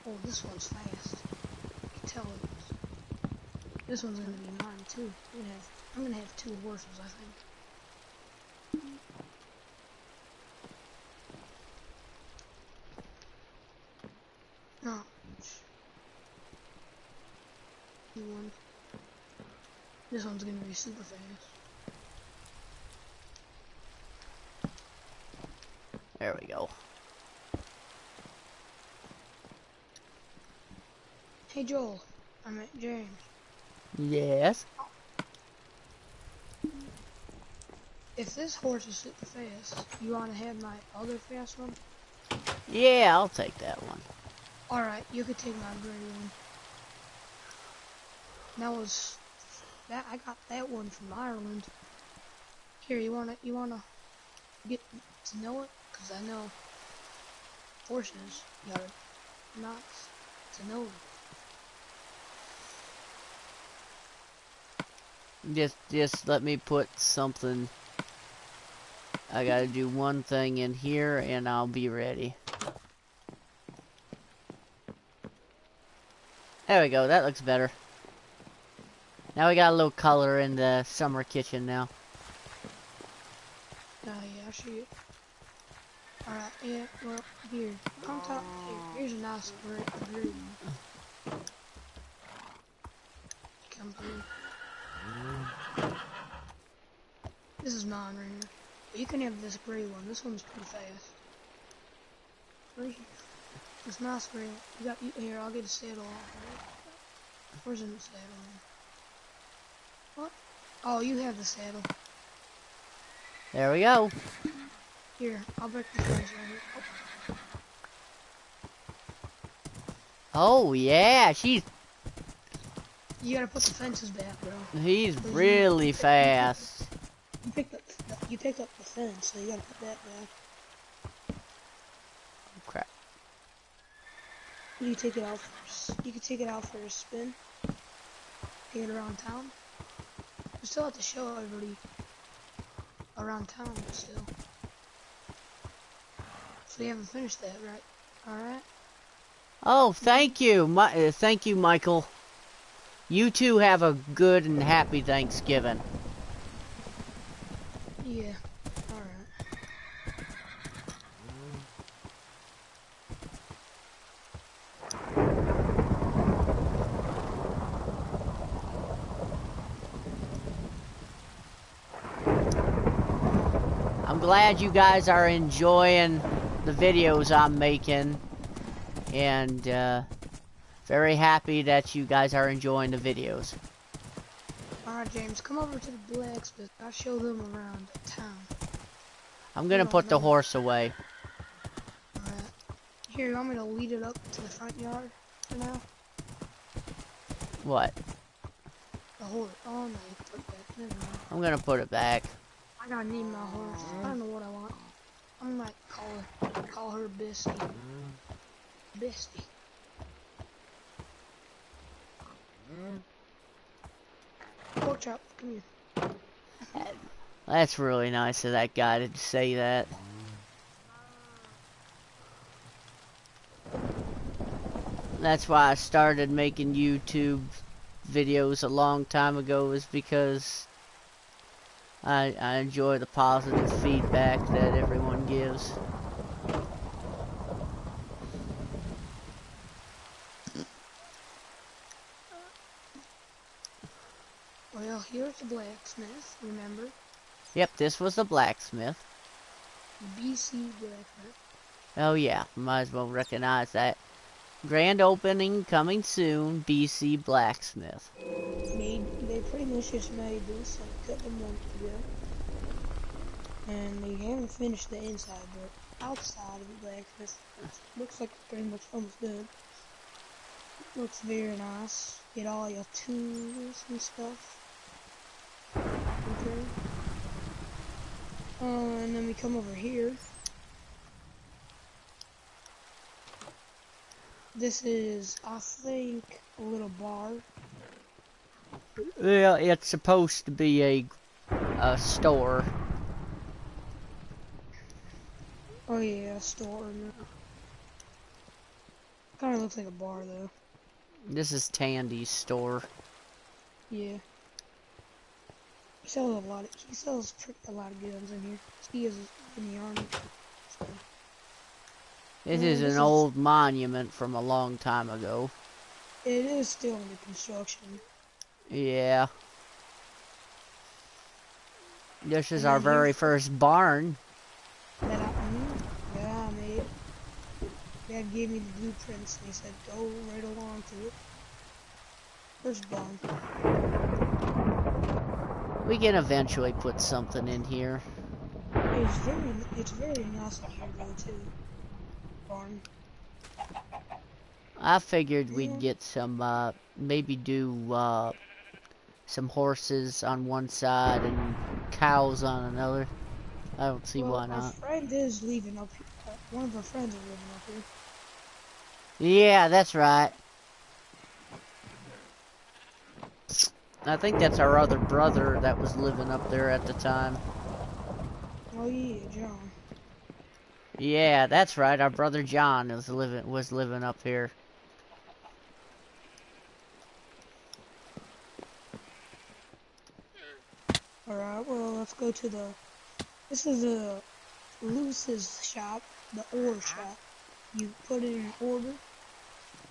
Oh, this one's fast. I can tell it is. This one's gonna be mine too. I'm gonna have two horses, I think. No. One. This one's gonna be super fast. There we go. Hey Joel, I met James. Yes. If this horse is super fast, you want to have my other fast one? Yeah, I'll take that one. Alright, you could take my gray one. I got that one from Ireland. Here, you wanna get to know it? Cause I know horses, you gotta not to know them. Just let me put something. I gotta do one thing in here and I'll be ready. There we go, that looks better. Now we got a little color in the summer kitchen now. Yeah, I see it. Alright, yeah, well, here. Come top here's a nice gray one. Come through. This is mine right here. But you can have this gray one. This one's pretty fast. Right here. It's nice gray. Here, I'll get a saddle off of it. Where's the saddle? What? Oh, you have the saddle. There we go. Here, I'll break the fence right here. Oh yeah, she's. You gotta put the fences back, bro. He's really fast. You picked up the fence, so you gotta put that back. Crap. You take it out first. You can take it out for a spin. Take it around town. We still have to show everybody around town still. So you haven't finished that, right? Alright? Oh, thank you. Thank you, Michael. You two have a good and happy Thanksgiving. Yeah. Alright. I'm glad you guys are enjoying the videos I'm making. And, very happy that you guys are enjoying the videos. Alright, James, come over to the blacksmith. I'll show them around town. I'm gonna put the horse away. Alright. Here, you want me to lead it up to the front yard for now? What? The horse. Oh no, you put it back. Never mind. I'm gonna put it back. I gotta name my horse. I don't know what I want. I might call her Bisty. Bisty. Pork chop, come here. That's really nice of that guy to say that. That's why I started making YouTube videos a long time ago, is because I enjoy the positive feedback that everyone gives. Well, here's the blacksmith, remember? Yep, this was the blacksmith. BC blacksmith. Oh yeah, might as well recognize that. Grand opening coming soon, BC blacksmith. They pretty much just made this like a couple months ago. And they haven't finished the inside, but outside of the blacksmith looks like it's pretty much almost done. Looks very nice. Get all your tools and stuff. Okay. And then we come over here. This is, I think, a little bar. Well, it's supposed to be a store. Oh yeah, a store. Kind of looks like a bar though. This is Tandy's store. Yeah. He sells a lot of guns in here. He is in the army. So. This is an old monument from a long time ago. It is still under construction. Yeah. This is our very first barn. Yeah, Dad gave me the blueprints and he said go right along to it. First barn. We can eventually put something in here. It's very nice in here though too. Barn. I figured Yeah. we'd get some, maybe do, some horses on one side and cows on another. I don't see why Well, our not. friend is leaving up here. One of our friends is living up here. Yeah, that's right. I think that's our other brother that was living up there at the time. Oh yeah, John. Yeah, that's right. Our brother John was living up here. Alright, well, let's go to the... This is a Lewis's shop, the ore shop. You put in an order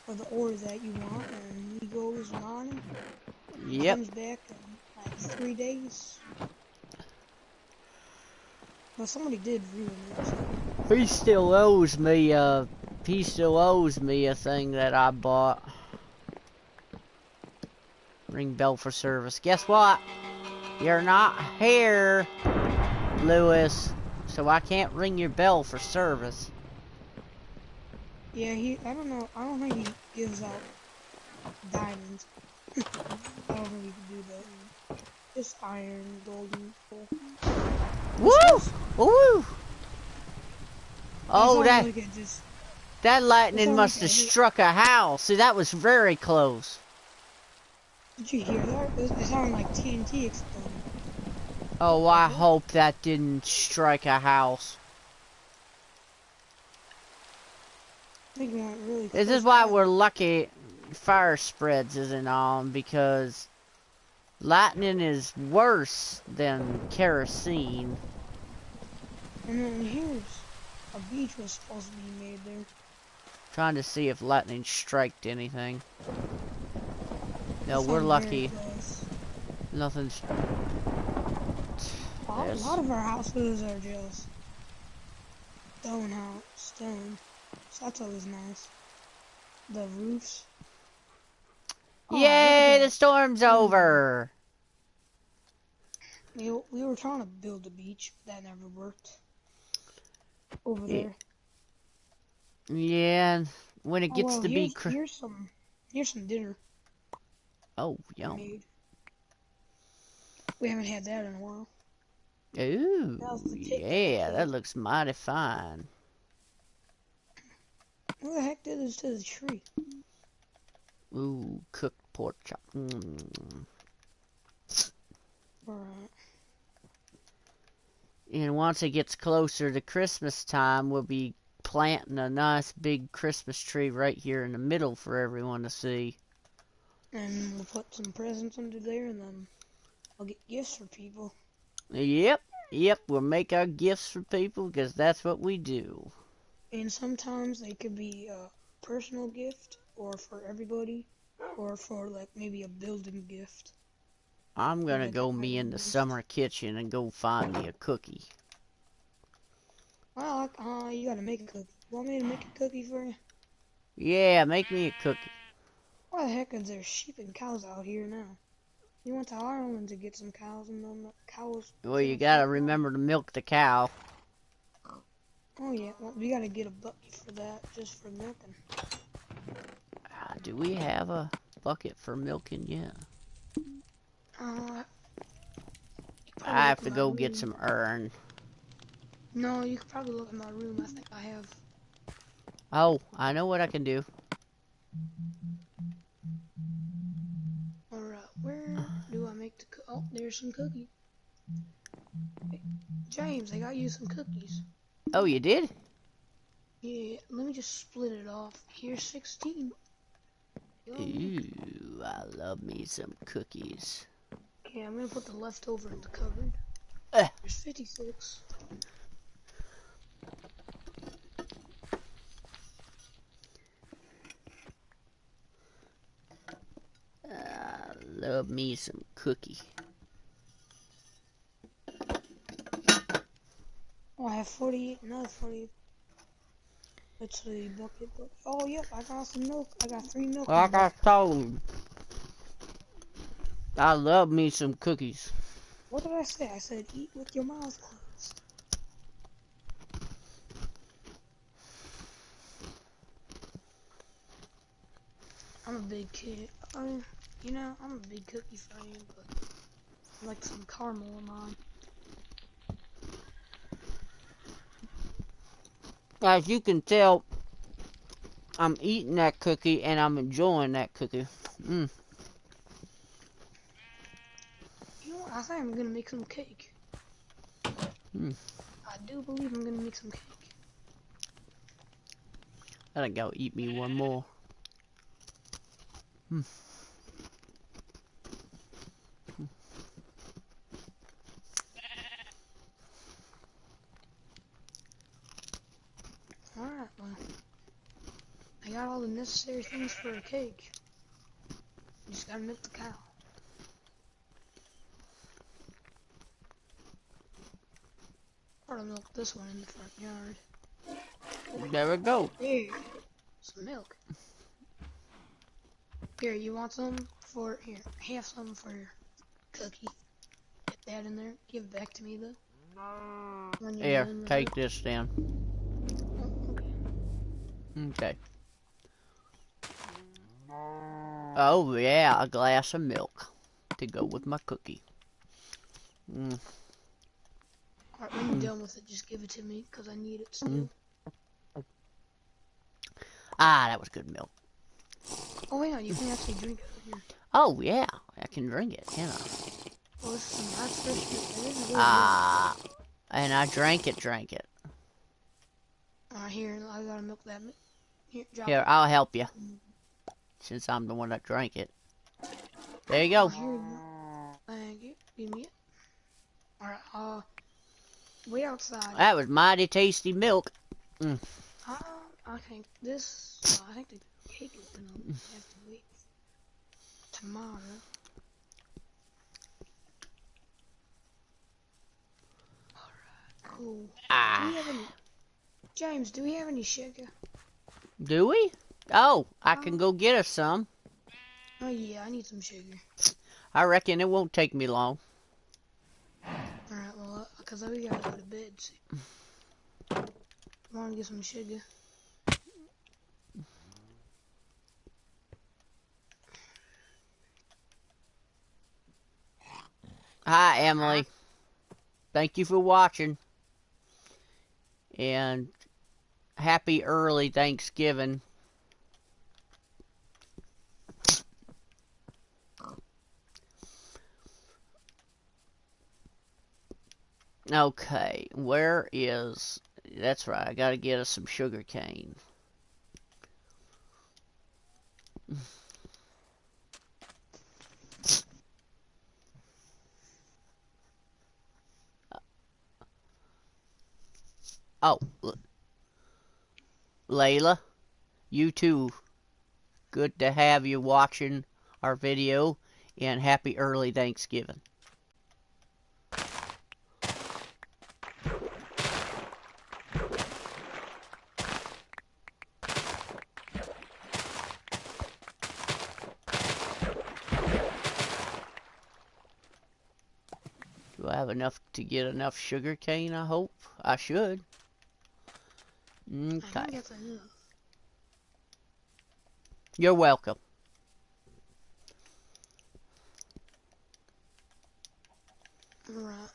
for the ore that you want, and he goes mining. Yep. Comes back in like 3 days. Well, somebody did ruin it. So. He still owes me a thing that I bought. Ring bell for service. Guess what? You're not here, Lewis. So I can't ring your bell for service. Yeah, I don't know, I don't think he gives out diamonds. I don't think he can do that. Just iron, golden, coal. Woo! Woo! Oh, that lightning must have struck a house. See, that was very close. Did you hear that? It sounded like TNT exploding. Oh, I hope that didn't strike a house. I think it went really close. This is why we're lucky fire spreads isn't on, because lightning is worse than kerosene. And then here's a beach was supposed to be made there. Trying to see if lightning striked anything. No, we're lucky. Nothing's... A lot of our houses are just stone. So that's always nice. The roofs. Yay, the storm's over! We were trying to build a beach, but that never worked. Over there. Yeah, when it gets to be... Here's some dinner. Oh, yum. We haven't had that in a while. Ooh, yeah, that looks mighty fine. What the heck did this to the tree? Ooh, cooked pork chop. Mm. Alright. And once it gets closer to Christmas time, we'll be planting a nice big Christmas tree right here in the middle for everyone to see. And we'll put some presents under there, and then I'll get gifts for people. Yep, we'll make our gifts for people, because that's what we do. And sometimes they could be a personal gift, or for everybody, or for like maybe a building gift. I'm gonna go me in the summer kitchen and go find me a cookie. Well, you gotta make a cookie. Want me to make a cookie for you? Yeah, make me a cookie. Why the heck is there sheep and cows out here now? You went to Ireland to get some cows, and then the cows... Well, you gotta remember to milk the cow. Oh yeah, well, we gotta get a bucket for that, just for milking. Do we have a bucket for milking yet? I have to go get some urn. No, you could probably look in my room. I think I have. Oh, I know what I can do. Alright, where do I make the oh, there's some cookies. Hey, James, I got you some cookies. Oh, you did? Yeah, let me just split it off. Here's 16. Ooh, I love me some cookies. Yeah, I'm gonna put the leftover in the cupboard. There's 56. I love me some cookie. Oh, I have 48, another 48. Let's see, bucket. Oh, yep, I got some milk. I got 3 milk in the Like I bucket. told you, I love me some cookies. What did I say? I said eat with your mouth closed. I'm a big kid. You know, I'm a big cookie fan, but I like some caramel in mine. As you can tell, I'm eating that cookie and I'm enjoying that cookie. Mm. You know what? I think I'm gonna make some cake. Mm. I do believe I'm gonna make some cake. I think I'll eat me one more. Mm. Alright, well, I got all the necessary things for a cake. Just gotta milk the cow. Or to milk this one in the front yard. There we go. There, some milk. Here, you want some for, here, have some for your cookie. Get that in there. Give it back to me, though. When you're Here, done with take it. this then. Oh, okay. Okay. Oh yeah, a glass of milk to go with my cookie. Mm. Alright, when you're done with it, just give it to me, because I need it still. Ah, that was good milk. Oh, hang on, you can actually drink it here. Oh yeah, I can drink it, can I? Oh, this is some nice fresh milk. That is good milk. Ah, and I drank it. Alright, here, I gotta milk that. Here, drop Here, it. I'll help you, since I'm the one that drank it. There you go. Here you go. Thank you. Give me it. Alright, way outside. That was mighty tasty milk. Mm. I think this, I think the cake is gonna have to wait tomorrow. Alright, cool. Do we have any, James, do we have any sugar? Do we? Oh, I can go get us some. Oh yeah, I need some sugar. I reckon it won't take me long. Alright, well, because we gotta go to bed soon. I wanna get some sugar. Hi, Emily. Thank you for watching. And happy early Thanksgiving. Okay, where is... That's right, I gotta get us some sugar cane. Oh, Layla, you too. Good to have you watching our video, and happy early Thanksgiving. Do I have enough to get enough sugar cane? I hope. I should. I think Okay. that's enough. You're welcome. Alright.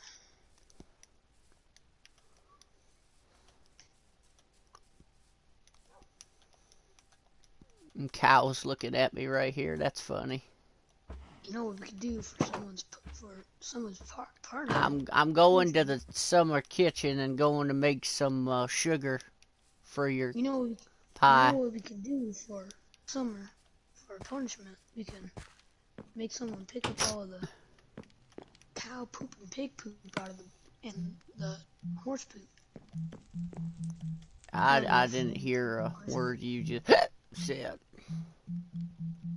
And cow's looking at me right here. That's funny. You know what we could do for someone's party? I'm going to the summer kitchen and going to make some sugar for your pie. You know what we could do for summer, for punishment? We can make someone pick up all of the cow poop and pig poop out of and the horse poop. I didn't hear a word you just said.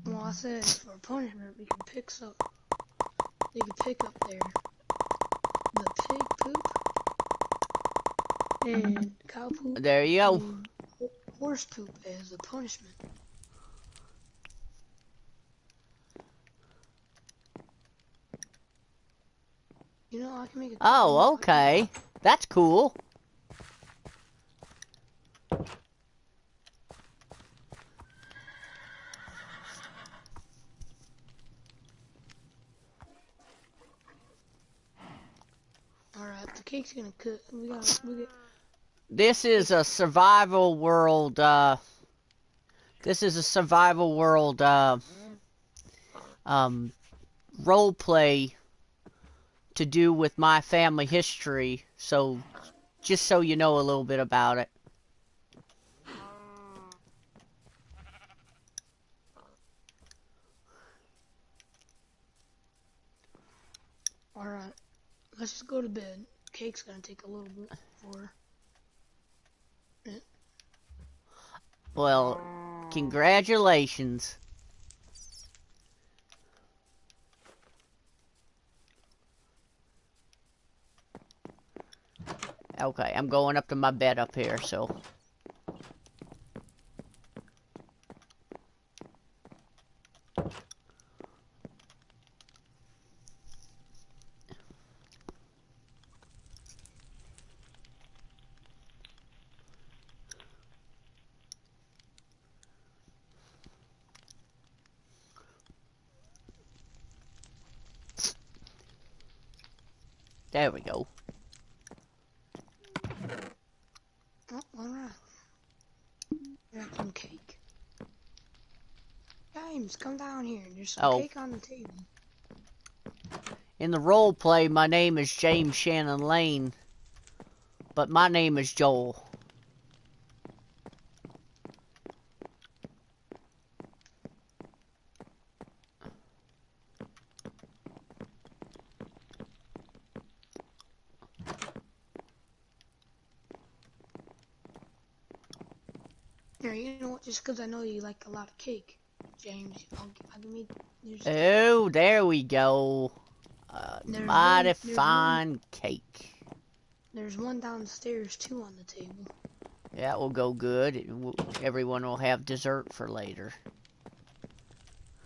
Well, I said for punishment we can they can pick up the pig poop and cow poop. There you go. And horse poop as a punishment. You know, I can make a Oh, okay. That's cool. Alright, the cake's gonna cook. We get. This is a survival world, this is a survival world, role play to do with my family history, so just so you know a little bit about it. Alright, let's just go to bed. Cake's gonna take a little bit for. Well, congratulations. Okay, I'm going up to my bed up here, so. There we go. Oh, alright. Got some cake. James, come down here. There's some cake on the table. In the role play, my name is James Shannon Layne, but my name is Joel. Here, you know what? Just because I know you like a lot of cake, James, I'll give me. Oh, there we go. Mighty fine cake. There's one downstairs too on the table. That will go good. Everyone will have dessert for later.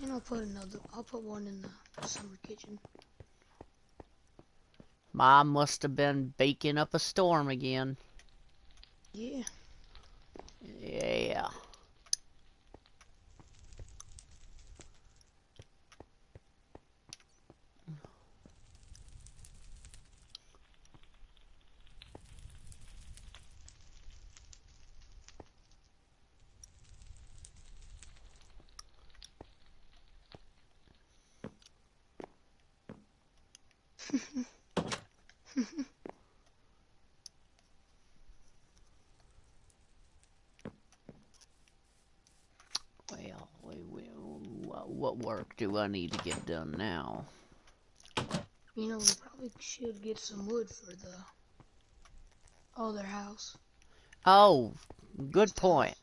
And I'll put one in the summer kitchen. Mom must have been baking up a storm again. Yeah. Yeah. Well, what work do I need to get done now? You know, we probably should get some wood for the other house. Oh, good point.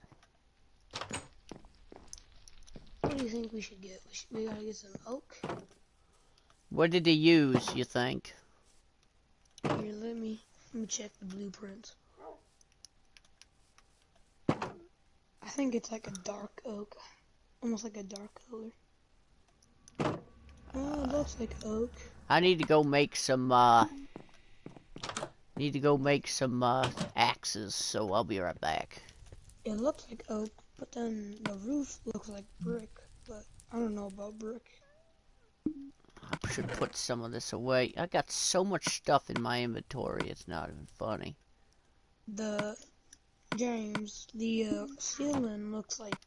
What do you think we should get? We gotta get some oak. What did he use, you think? Here, let me check the blueprints. I think it's like a dark oak. Almost like a dark color. Oh, it looks like oak. I need to go make some, axes, so I'll be right back. It looks like oak, but then the roof looks like brick, but I don't know about brick. I should put some of this away. I got so much stuff in my inventory, it's not even funny. James, the ceiling looks like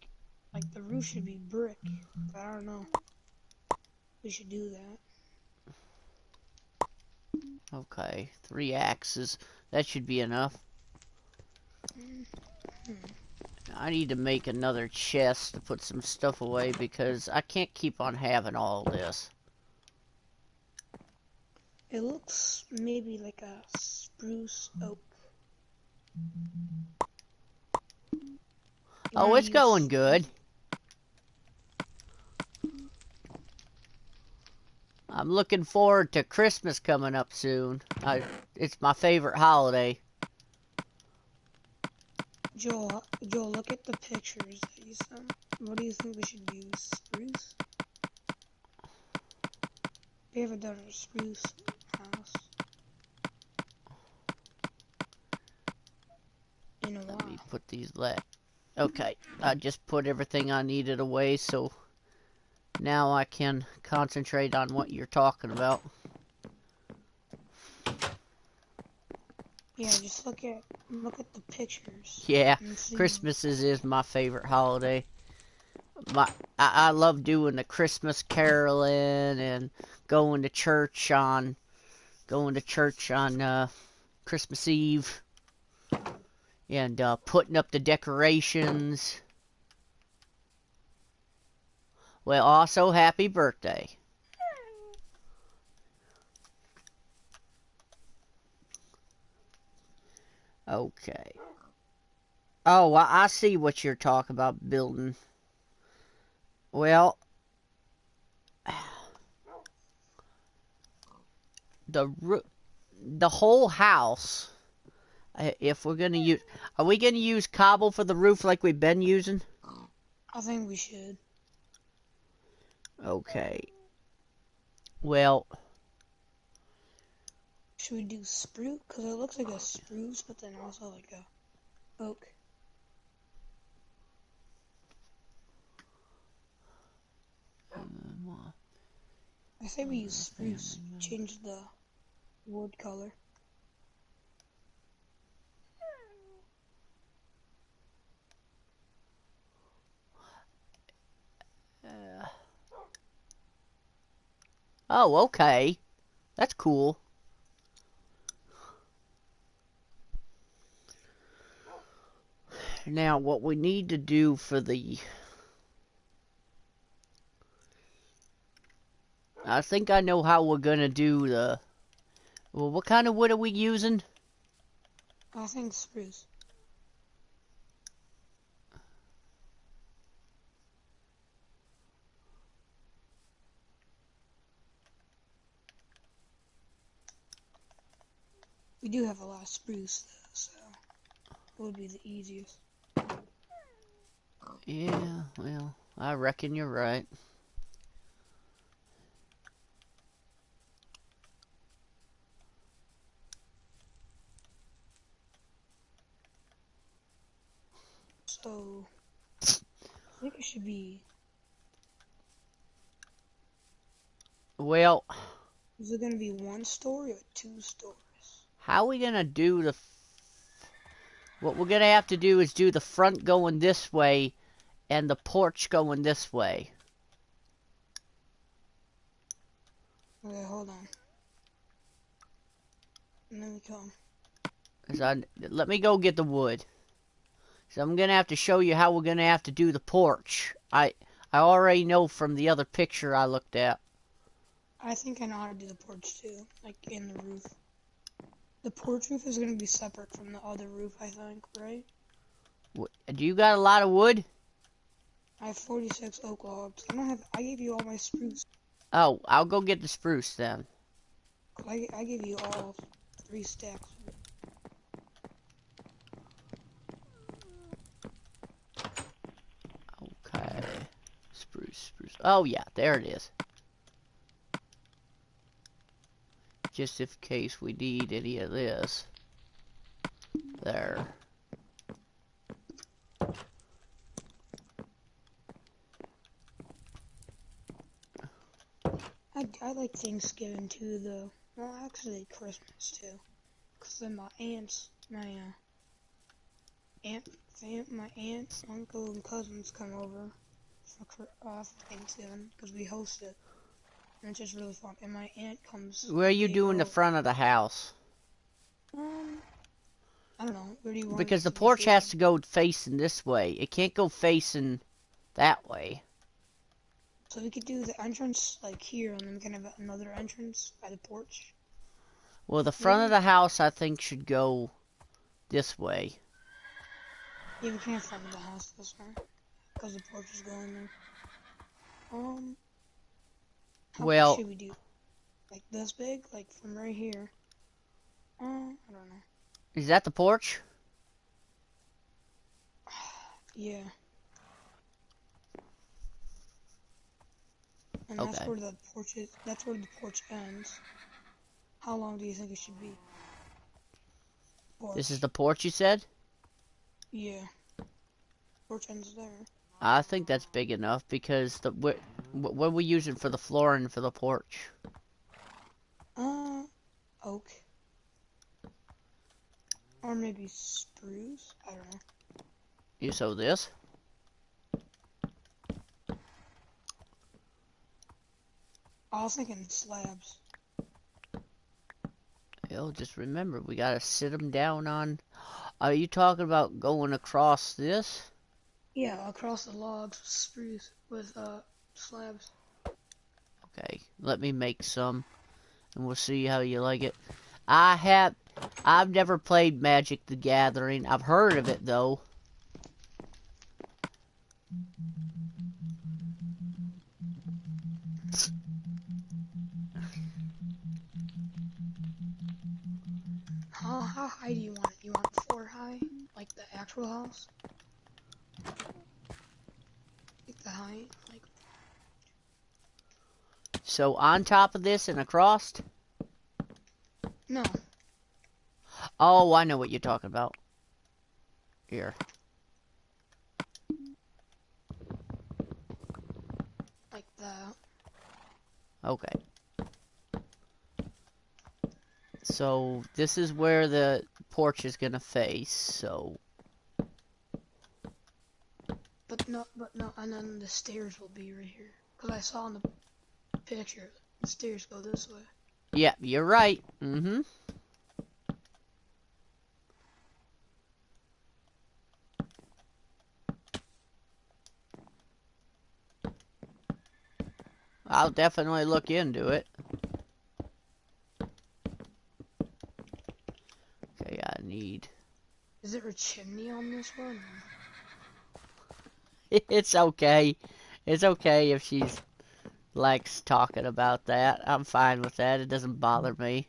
the roof should be brick, but I don't know. We should do that. Okay, 3 axes. That should be enough. I need to make another chest to put some stuff away because I can't keep on having all this. It looks maybe like a spruce oak. Oh, it's going good. I'm looking forward to Christmas coming up soon. It's my favorite holiday. Joel, look at the pictures that you sent. What do you think we should use? Spruce? We haven't done a spruce house in a Let me while. put these Okay, I just put everything I needed away, so now I can concentrate on what you're talking about. Yeah, just look at the pictures Yeah, and see. Christmas is my favorite holiday. I love doing the Christmas caroling and going to church on Christmas Eve and putting up the decorations. Well, also happy birthday. Okay. Oh, I see what you're talking about building. Well, the whole house. If we're gonna use, are we gonna use cobble for the roof like we've been using? I think we should. Okay. Well, Should we do spruce? Because it looks like a spruce, but then also like a oak. I say we use spruce. Change the wood color. oh, okay. That's cool. Now, what we need to do for the... I think I know how we're gonna do the... Well, what kind of wood are we using? I think spruce. We do have a lot of spruce though, so it would be the easiest. Yeah, well, I reckon you're right. So I think it should be. Well, Is it gonna be one story or two stories? how are we gonna do the... What we're gonna have to do is do the front going this way and the porch going this way. Okay, hold on. And then we come. Let me go get the wood. So I'm gonna have to show you how we're gonna have to do the porch. I already know from the other picture I looked at. I think I know how to do the porch too, like in the roof. The porch roof is gonna be separate from the other roof, I think, right? Do you got a lot of wood? I have 46 oak logs. I don't have. I gave you all my spruce. Oh, I'll go get the spruce then. I gave you all 3 stacks. Okay. Spruce. Oh yeah, there it is. Just in case we need any of this. There. I like Thanksgiving too, though. Well, actually Christmas too, cause then my aunts, my aunt, uncle, and cousins come over for Thanksgiving, cause we host it, and it's just really fun. And my aunt comes. Where are you They doing the go. front of the house? I don't know. Where do you want Because it the to be porch has facing? to go facing this way. It can't go facing that way. So we could do the entrance like here, and then we can have another entrance by the porch. Well, the front of Maybe? the house, I think, should go this way. Yeah, we can't front of the house this way, cause the porch is going there. How big Well, should we do? Like this big? Like from right here? I don't know. is that the porch? Yeah. And that's Okay. where the porch is. That's where the porch ends. How long do you think it should be? This is Porch. the porch you said? Yeah. Porch ends there. I think that's big enough because what are we using for the flooring for the porch? Uh, oak. Or maybe spruce? I don't know. You saw this? I was thinking slabs. Yo, just remember, we gotta sit them down on... Are you talking about going across this? Yeah, across the logs with spruce with slabs. Okay, let me make some, and we'll see how you like it. I've never played Magic the Gathering. I've heard of it, though. How high do you want it? You want 4 high? Like the actual house? Like the height? Like, So on top of this and across? no. Oh, I know what you're talking about. Here. Like that. Okay. So this is where the porch is gonna face, so... But no, and then the stairs will be right here. Cause I saw in the picture, the stairs go this way. Yeah, you're right. Mm-hmm. I'll definitely look into it. Okay, I need... Is there a chimney on this one? It's okay. It's okay if she's likes talking about that. I'm fine with that. It doesn't bother me.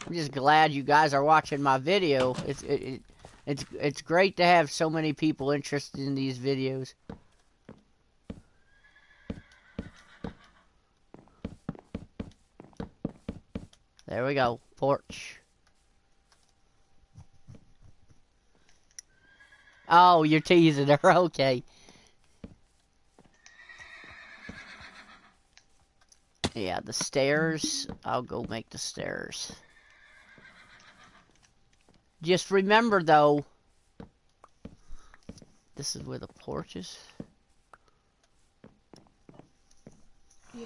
I'm just glad you guys are watching my video. It's great to have so many people interested in these videos. There we go. Porch. Oh, you're teasing her. Okay. Yeah, the stairs. I'll go make the stairs. Just remember, though, this is where the porch is. Yeah.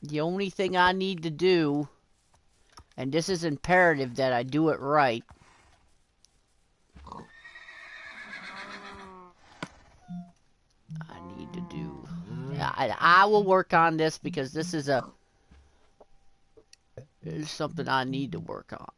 The only thing I need to do, and this is imperative that I do it right, I need to do... I will work on this because this is something I need to work on.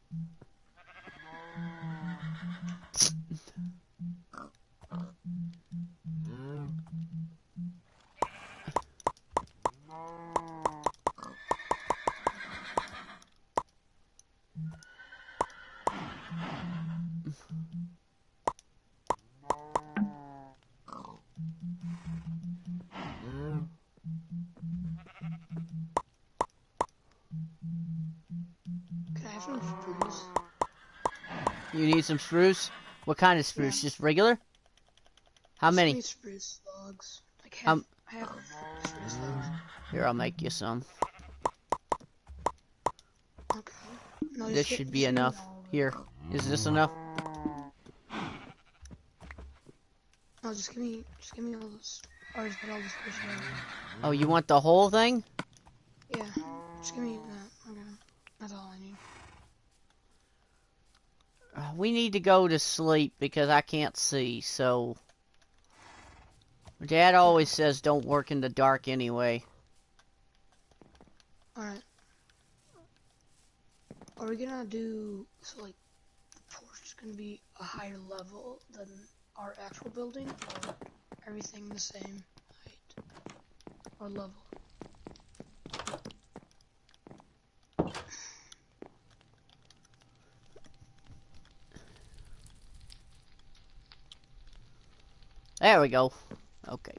Can I have some spruce? You need some spruce? What kind of Yeah. spruce? Just regular? How Just give many? me spruce logs. Like Um, half spruce logs. Here, I'll make you some. Okay. No, This should be just give me enough. all of it. Here, is this enough? No, just give me all this. Or just put all the spruce logs. Oh, you want the whole thing? Yeah. Just give me that. Okay. That's all I need. We need to go to sleep because I can't see, so... Dad always says don't work in the dark anyway. Alright. Are we gonna do, so like, the porch is gonna be a higher level than our actual building, or everything the same height or level? There we go. Okay.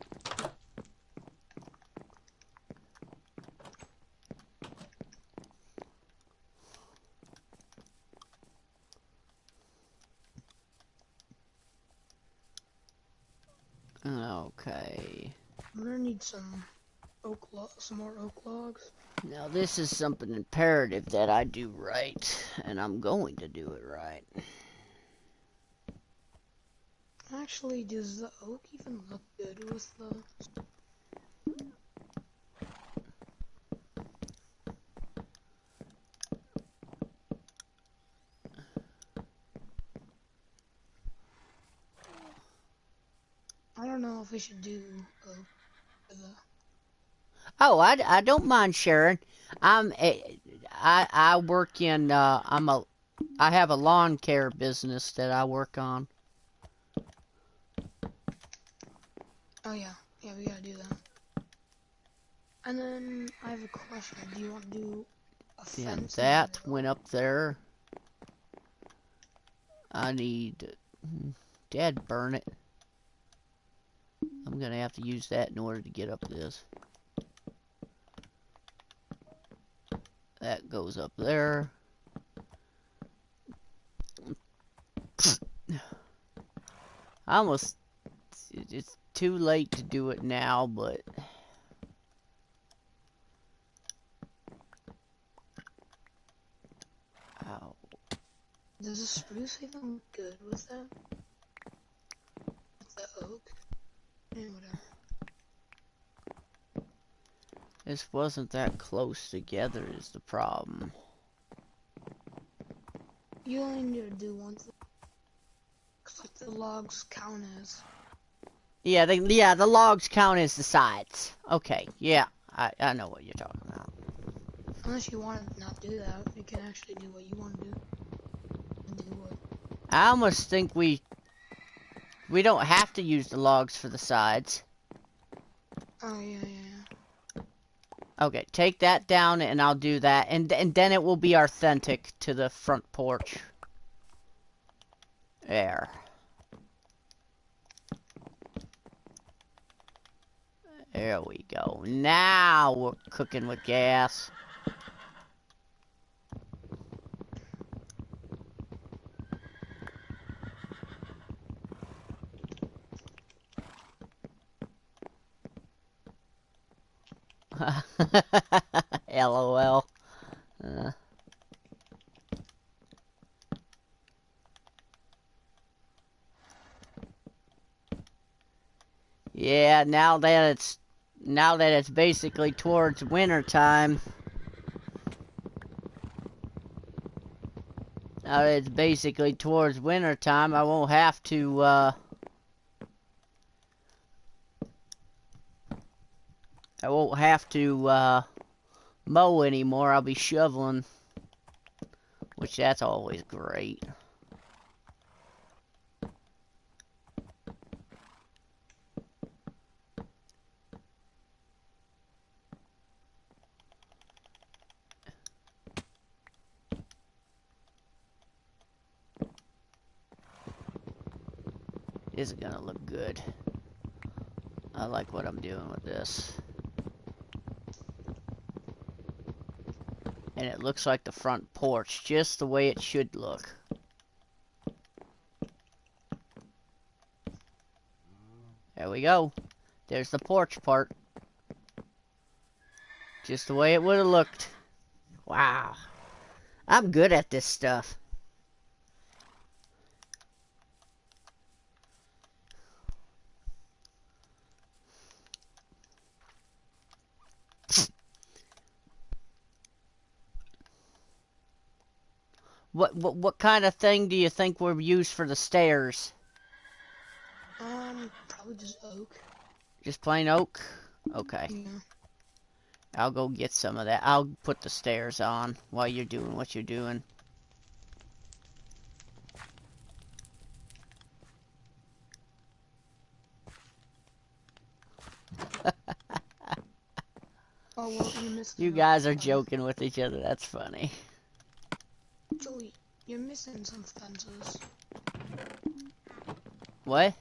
Okay. I'm gonna need some some more oak logs. Now this is something imperative that I do right, and I'm going to do it right. Actually, does the oak even look good with the... I don't know if we should do oak for the... Oh, I don't mind sharing. I work in I have a lawn care business that I work on. Oh yeah, we gotta do that. And then I have a question. Do you want to do a Then fence in the that middle? went up there. I need Dad burn it. I'm gonna have to use that in order to get up this. That goes up there. Almost, it's too late to do it now, but ow. Does the spruce even look good with that? With the oak? Whatever. This wasn't that close together is the problem. You only need to do one thing. Cause like the logs count as... Yeah, the logs count as the sides. Okay, yeah, I know what you're talking about. Unless you want to not do that, you can actually do what you want to do. And do what... I almost think we don't have to use the logs for the sides. Oh, yeah. Okay, take that down and I'll do that. And then it will be authentic to the front porch. There. There we go. Now we're cooking with gas. LOL. Yeah, now that it's basically towards winter time. Now that it's basically towards winter time, I won't have to mow anymore. I'll be shoveling, which that's always great. This is gonna look good. I like what I'm doing with this. And it looks like the front porch, just the way it should look. There we go. There's the porch part. Just the way it would have looked. Wow. I'm good at this stuff. What kind of thing do you think we'll use for the stairs? Probably just oak. Just plain oak? Okay. Yeah. I'll go get some of that. I'll put the stairs on while you're doing what you're doing. Oh, well, you're missing You enough. guys are joking with each other. That's funny. Joey, you're missing some fences. What?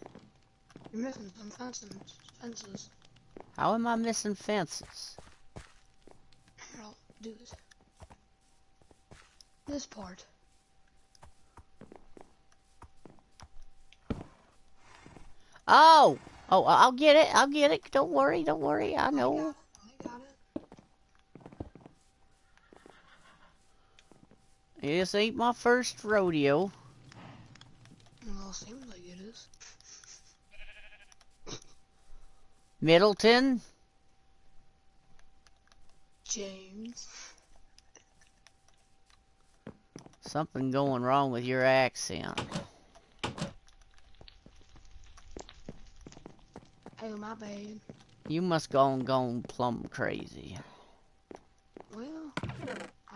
You're missing some fences. How am I missing fences? Here, I'll do it. This part. Oh! Oh, I'll get it. I'll get it. Don't worry. Don't worry. I know. I got it. This ain't my first rodeo. Well, it seems like it is. Middleton? James. Something going wrong with your accent. Oh, my bad. You must gone plumb crazy. Well,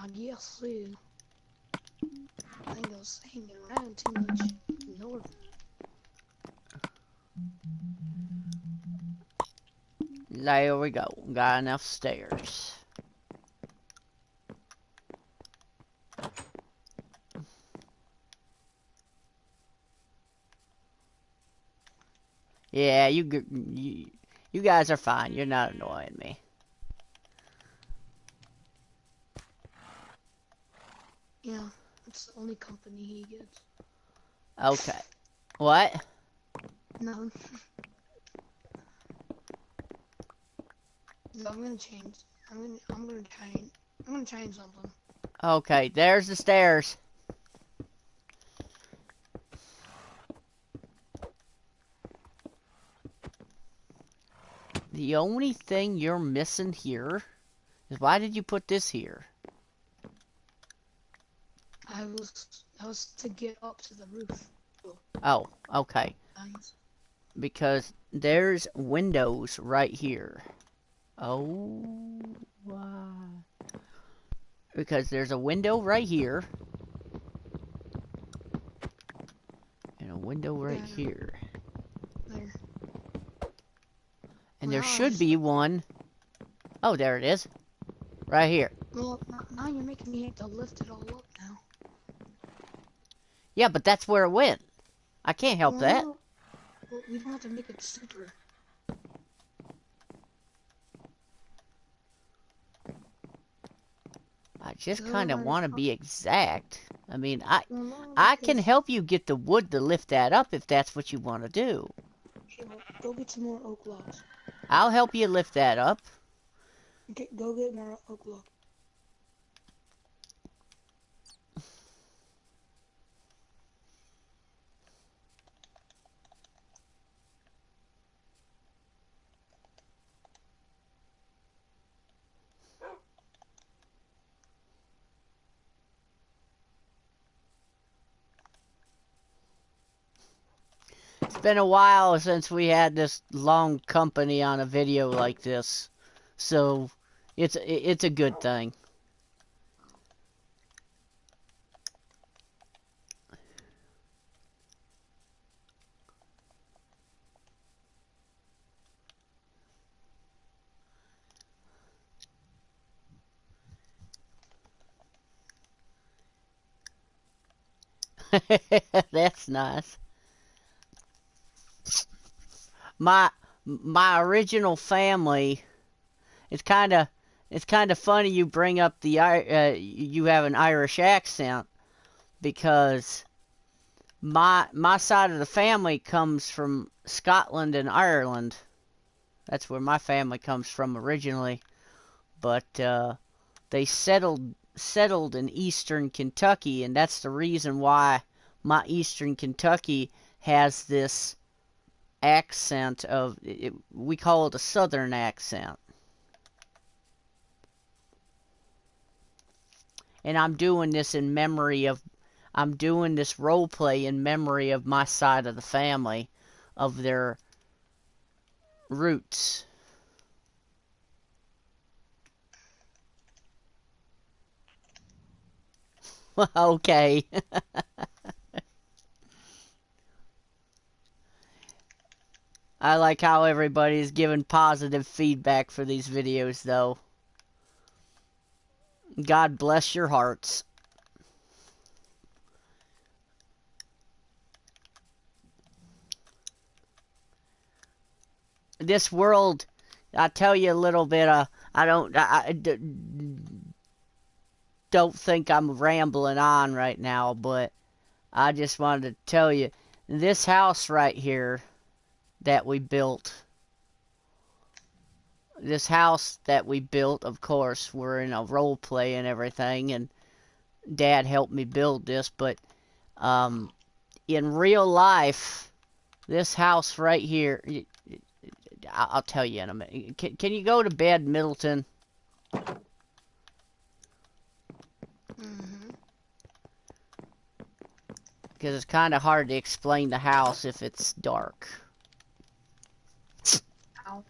I guess so. I think I was hanging around too much north. There we go. Got enough stairs. Yeah, you guys are fine. You're not annoying me. Yeah, that's the only company he gets. Okay. What? No. No, I'm gonna change. I'm gonna change something. Okay, there's the stairs. The only thing you're missing here is why did you put this here? I was to get up to the roof. Oh, okay. Nice. Because there's windows right here. Oh, wow. Because there's a window right here. And a window right here. There. And there should be one. Oh, there it is. Right here. Well, now you're making me have to lift it all up now. Yeah, but that's where it went. I can't help that. Well, we don't have to make it super. I just kind of want to be exact. I mean, Well, no, I can help you get the wood to lift that up if that's what you want to do. Okay, well, go get some more oak logs. I'll help you lift that up. Okay, go get more oak logs. It's been a while since we had this long company on a video like this, so it's a good thing. That's nice. My original family. It's kind of funny you bring up you have an Irish accent because my side of the family comes from Scotland and Ireland. That's where my family comes from originally, but they settled in eastern Kentucky, and that's the reason why my eastern Kentucky has this accent of we call it a southern accent. And I'm doing this role play in memory of my side of the family, of their roots. Okay. I like how everybody's giving positive feedback for these videos, though. God bless your hearts. This world, I tell you a little bit. Don't think I'm rambling on right now, but I just wanted to tell you, this house right here that we built. This house that we built, of course, we're in a role play and everything, and Dad helped me build this, but in real life, this house right here, I'll tell you in a minute. Can you go to bed, Middleton? Mm-hmm. Because it's kind of hard to explain the house if it's dark. Ow.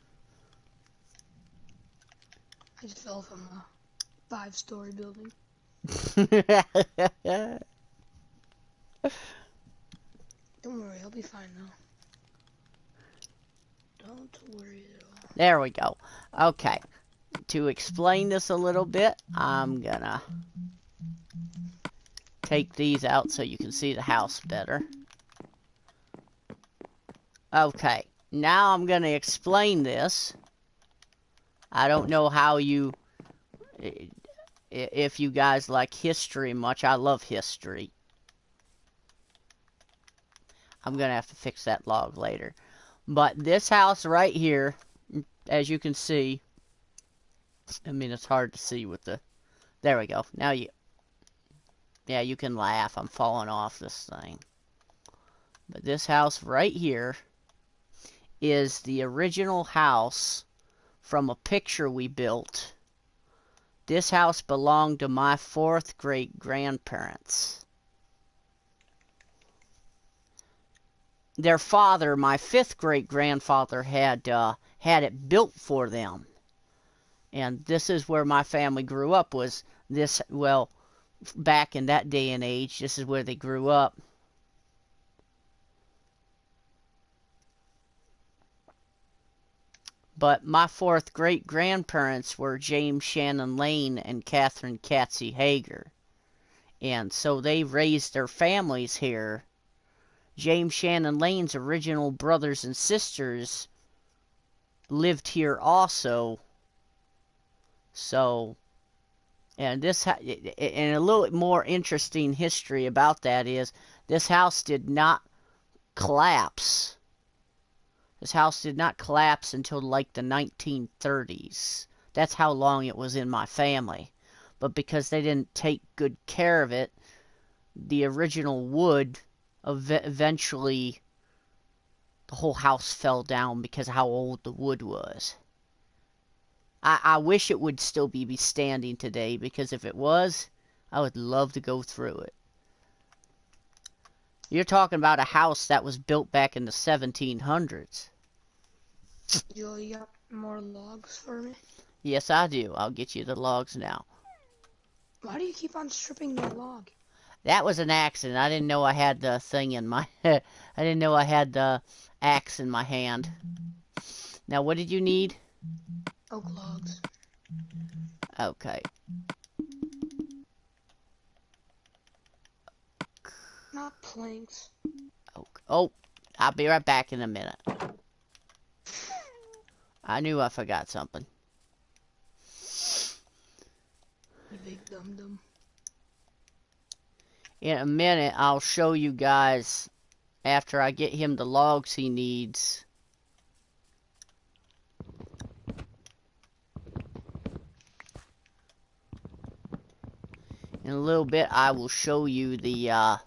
I just fell from a 5-story building. Don't worry, I'll be fine though. Don't worry at all. There we go. Okay. To explain this a little bit, I'm gonna take these out so you can see the house better. Okay. Now I'm gonna explain this. I don't know how you... If you guys like history much. I love history. I'm gonna have to fix that log later. But this house right here, as you can see, I mean, it's hard to see with the... There we go. Now you... Yeah, you can laugh. I'm falling off this thing. But this house right here is the original house from a picture we built. This house belonged to my 4th great grandparents. Their father, my 5th great grandfather, had it built for them. And this is where my family grew up, was this, well, back in that day and age, this is where they grew up. But my 4th great grandparents were James Shannon Layne and Catherine Catsy Hager. And so they raised their families here. James Shannon Layne's original brothers and sisters lived here also. So, and and a little more interesting history about that is, this house did not collapse. This house did not collapse until like the 1930s. That's how long it was in my family. But because they didn't take good care of it, the original wood, eventually the whole house fell down because of how old the wood was. I wish it would still be standing today, because if it was, I would love to go through it. You're talking about a house that was built back in the 1700s. You got more logs for me? Yes, I do. I'll get you the logs now. Why do you keep on stripping my log? That was an accident. I didn't know I had the thing in my... I didn't know I had the axe in my hand. Now, what did you need? Oak logs. Okay. Not planks. Oak. Oh, I'll be right back in a minute. I knew I forgot something. You big dum-dum. In a minute, I'll show you guys, after I get him the logs he needs. In a little bit, I will show you the, I'll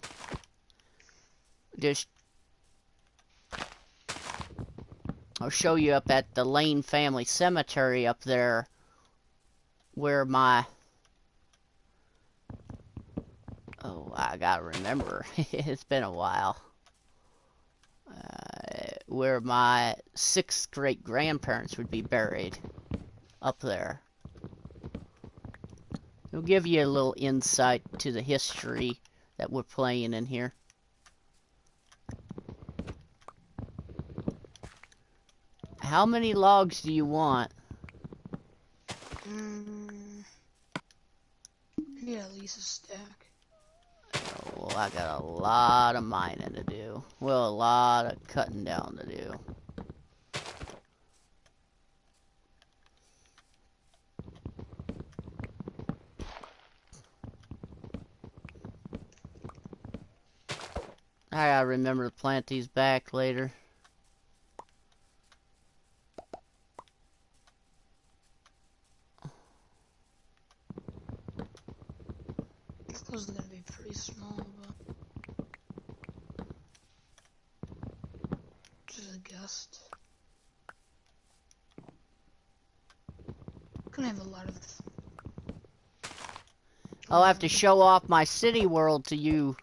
show you up at the Layne family cemetery up there, where my... Oh, I gotta remember. It's been a while. Where my 6th great grandparents would be buried. Up there. It'll give you a little insight to the history that we're playing in here. How many logs do you want? I got a lot of mining to do. Well, a lot of cutting down to do. I gotta remember to plant these back later. Those are gonna be pretty small, but just a guess. Gonna have a lot of. I'll have to show off my city world to you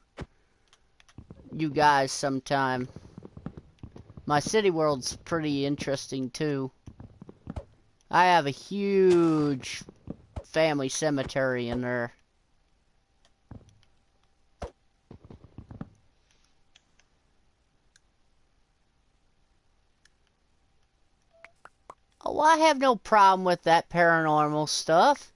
guys sometime. My city world's pretty interesting too. I have a huge family cemetery in there. Oh, I have no problem with that paranormal stuff.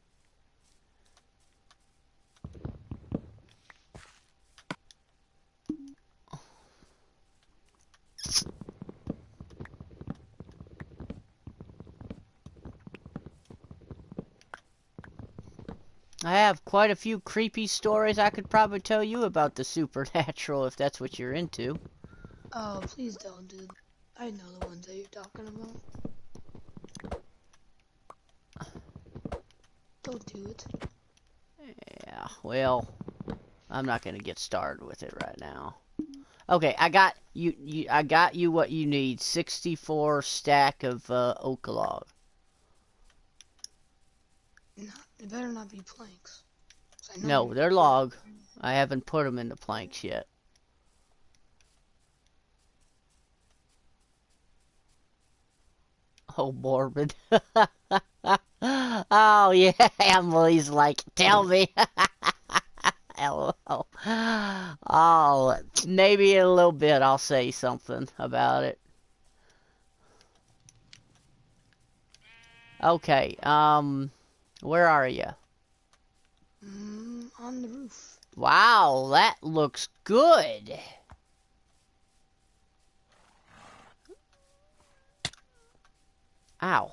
I have quite a few creepy stories I could probably tell you about the supernatural if that's what you're into. Oh, please don't, dude. I know the ones that you're talking about. Don't do it. Yeah, well, I'm not gonna get started with it right now. Okay, I got you. I got you what you need. 64 stack of oak log. No, it better not be planks. I know No, they're log. I haven't put them into planks yet. Oh, morbid. Oh, yeah, Emily's like, tell me. LOL. Oh, maybe in a little bit I'll say something about it. Okay, where are you? On the roof. Wow, that looks good. Ow.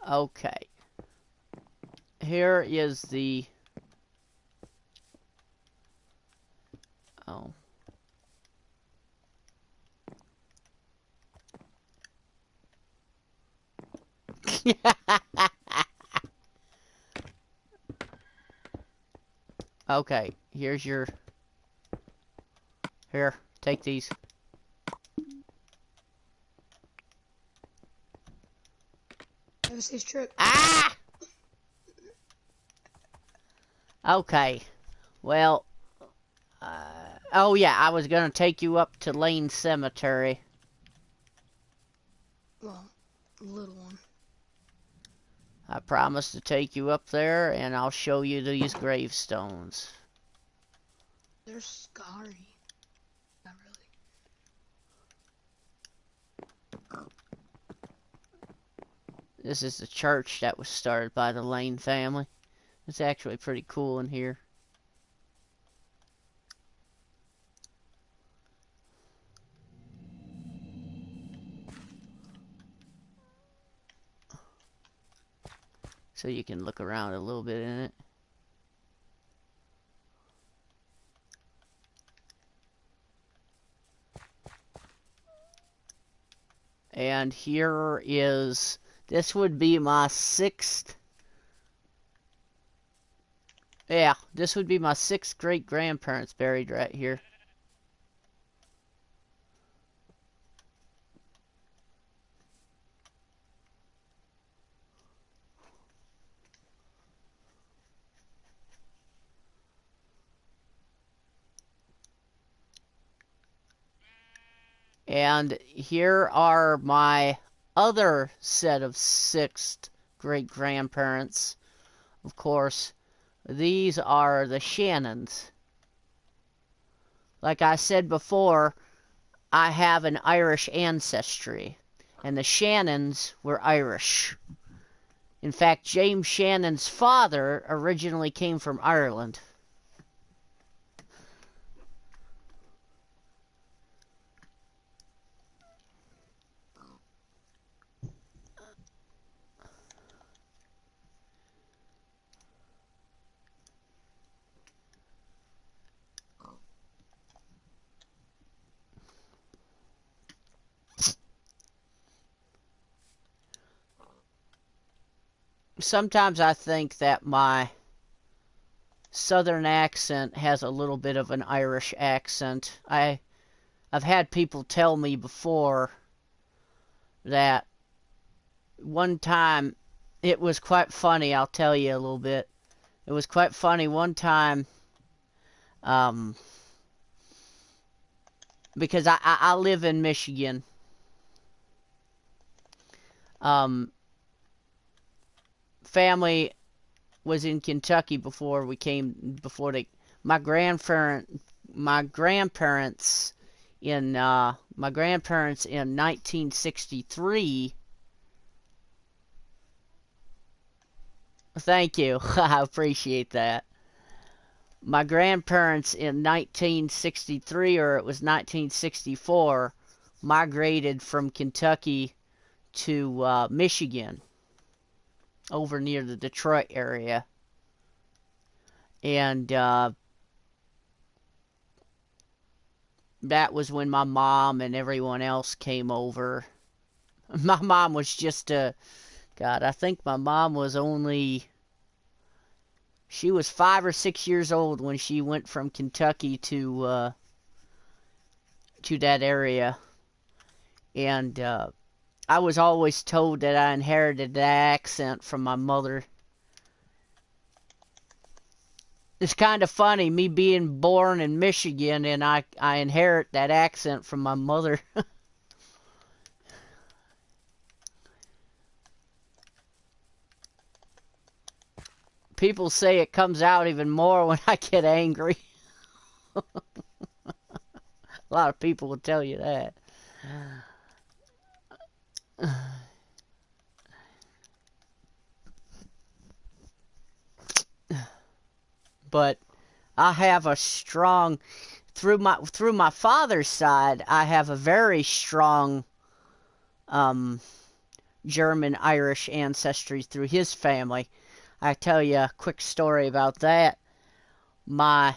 Okay. Here is the... Oh. Okay, here's your... Here, take these. Have a safe trip. Ah! Okay. Well, oh yeah, I was gonna take you up to Layne Cemetery. Well, a little one. I promised to take you up there, and I'll show you these gravestones. They're scary. Not really. This is the church that was started by the Layne family. It's actually pretty cool in here. So you can look around a little bit in it. And here is, this would be my sixth, yeah, this would be my sixth great grandparents buried right here. And here are my other set of sixth great-grandparents. Of course, these are the Shannons. Like I said before, I have an Irish ancestry, and the Shannons were Irish. In fact, James Shannon's father originally came from Ireland. Sometimes I think that my southern accent has a little bit of an Irish accent. I've had people tell me before that one time it was quite funny. I'll tell you a little bit. It was quite funny one time, because I live in Michigan. Family was in Kentucky before we came. My grandparents in 1963. Thank you. I appreciate that. My grandparents in 1963, or it was 1964, migrated from Kentucky to Michigan, over near the Detroit area. And that was when my mom and everyone else came over. My mom was just God, I think my mom was she was 5 or 6 years old when she went from Kentucky to that area. And I was always told that I inherited that accent from my mother. It's kind of funny, me being born in Michigan, and I inherit that accent from my mother. People say it comes out even more when I get angry. A lot of people will tell you that. But I have a strong, through my father's side, I have a very strong German Irish ancestry through his family. I tell you a quick story about that. My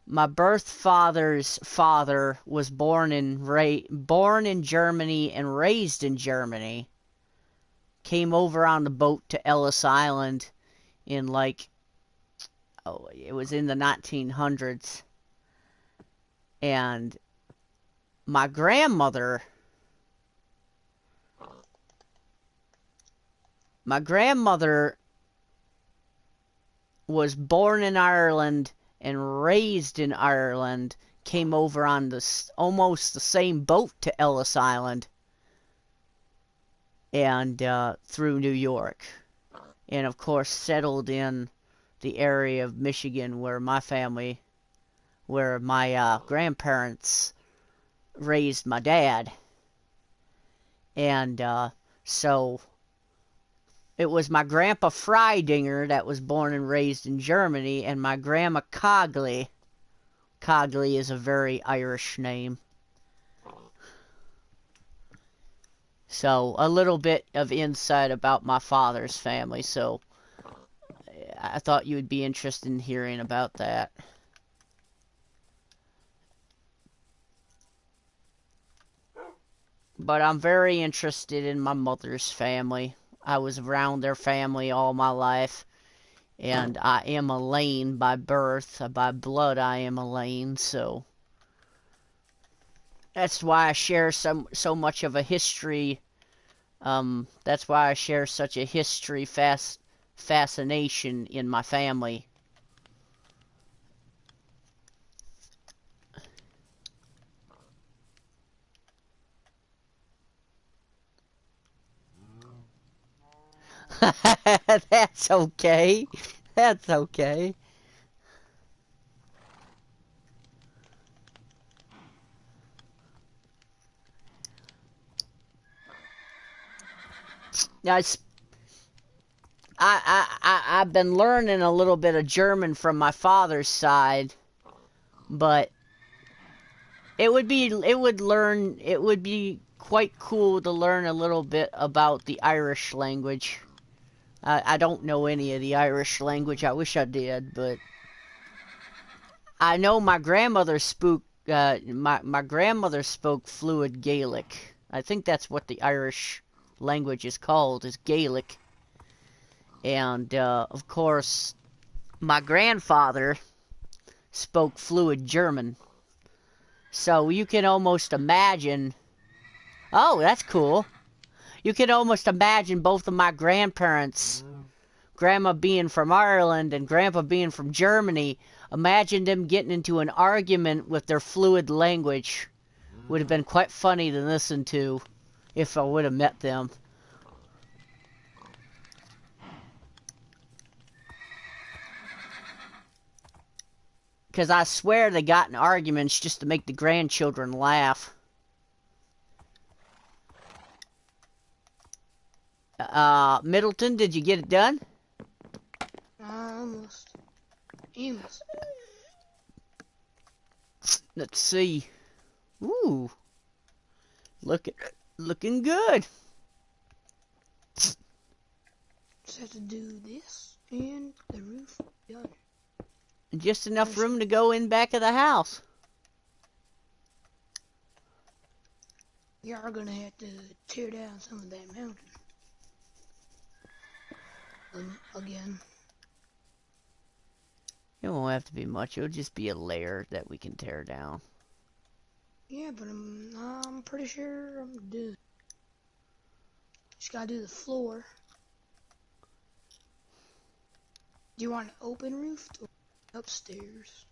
birth father's father was born in Germany and raised in Germany. Came over on the boat to Ellis Island in it was in the 1900s. And my grandmother was born in Ireland and raised in Ireland, came over on almost the same boat to Ellis Island, and through New York, and of course settled in the area of Michigan where my grandparents raised my dad. And so it was my grandpa Freidinger that was born and raised in Germany, and my grandma Cogley. Cogley is a very Irish name. So a little bit of insight about my father's family. So I thought you would be interested in hearing about that. But I'm very interested in my mother's family. I was around their family all my life. And I am a Layne by birth. By blood, I am a Layne. So that's why I share so much of a history. That's why I share such a history fascination in my family. That's okay. That's okay. Now, I've been learning a little bit of German from my father's side, but it would be quite cool to learn a little bit about the Irish language. I don't know any of the Irish language. I wish I did, but I know my grandmother spoke. My grandmother spoke fluid Gaelic. I think that's what the Irish language is called, is Gaelic. And of course, my grandfather spoke fluid German. So you can almost imagine. Oh, that's cool. You can almost imagine both of my grandparents, grandma being from Ireland and grandpa being from Germany. Imagine them getting into an argument with their fluid language. Would have been quite funny to listen to if I would have met them. Because I swear they got in arguments just to make the grandchildren laugh. Middleton, did you get it done? Almost. Almost. Let's see. Ooh. Looking good. Just have to do this and the roof done. Just enough room to go in back of the house. We are gonna have to tear down some of that mountain. Again. It won't have to be much. It'll just be a layer that we can tear down. Yeah, but I'm pretty sure I'm done. Just gotta do the floor. Do you want an open roof or upstairs?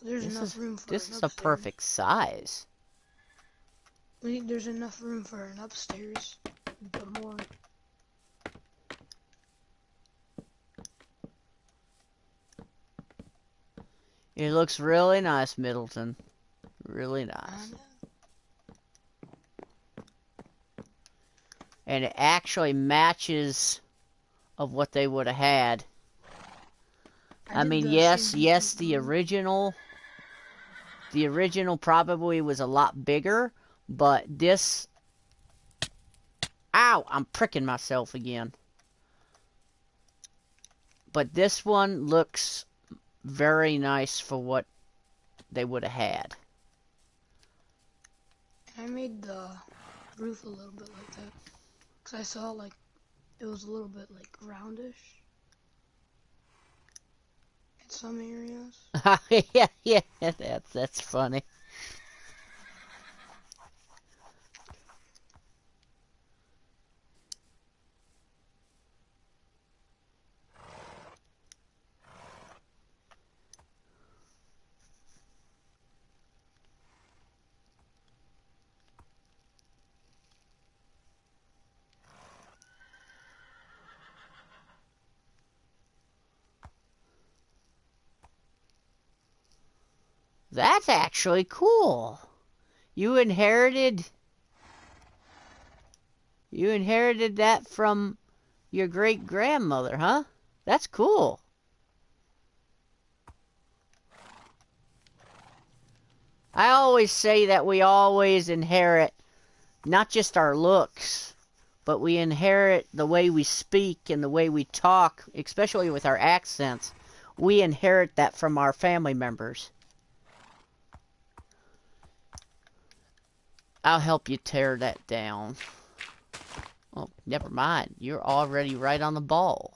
There's enough room for this an is a upstairs. perfect size. I think there's enough room for an upstairs. Put more. It looks really nice, Middleton. Really nice. And it actually matches of what they would have had. I mean, yes, the original probably was a lot bigger, but this... Ow! I'm pricking myself again. But this one looks very nice for what they would have had. I made the roof a little bit like that. Because I saw, like, it was a little bit, like, roundish. In some areas. yeah, that's funny. That's actually cool. You inherited that from your great-grandmother, huh? That's cool. I always say that we always inherit not just our looks, but we inherit the way we speak and the way we talk, especially with our accents. We inherit that from our family members. I'll help you tear that down. Oh, never mind. You're already right on the ball.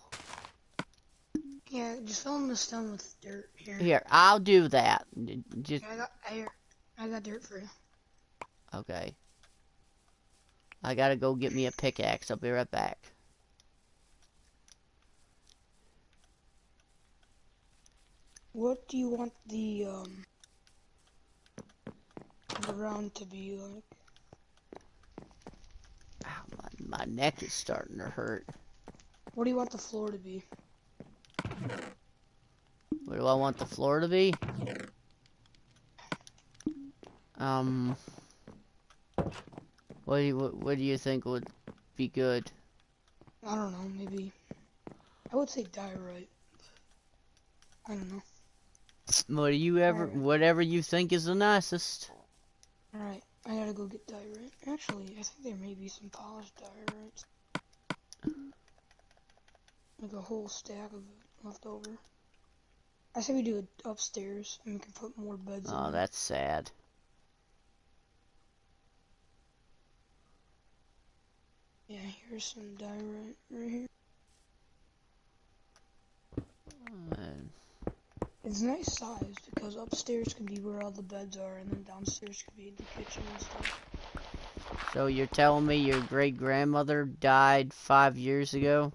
Yeah, just fill in the stone with dirt here. Here, I'll do that. Just... I got dirt for you. Okay. I gotta go get me a pickaxe. I'll be right back. What do you want the round to be like? My neck is starting to hurt. What do you want the floor to be? What do I want the floor to be? What do you think would be good? I don't know, maybe. I would say diorite. I don't know. Alright. Whatever you think is the nicest. Alright, I gotta go get diorite. Actually, I think there may be some polished diorite. Like a whole stack of it left over. I say we do it upstairs and we can put more beds in Oh, there. that's sad. Yeah, here's some diorite right here. It's nice size because upstairs can be where all the beds are and then downstairs can be the kitchen and stuff. So you're telling me your great-grandmother died 5 years ago?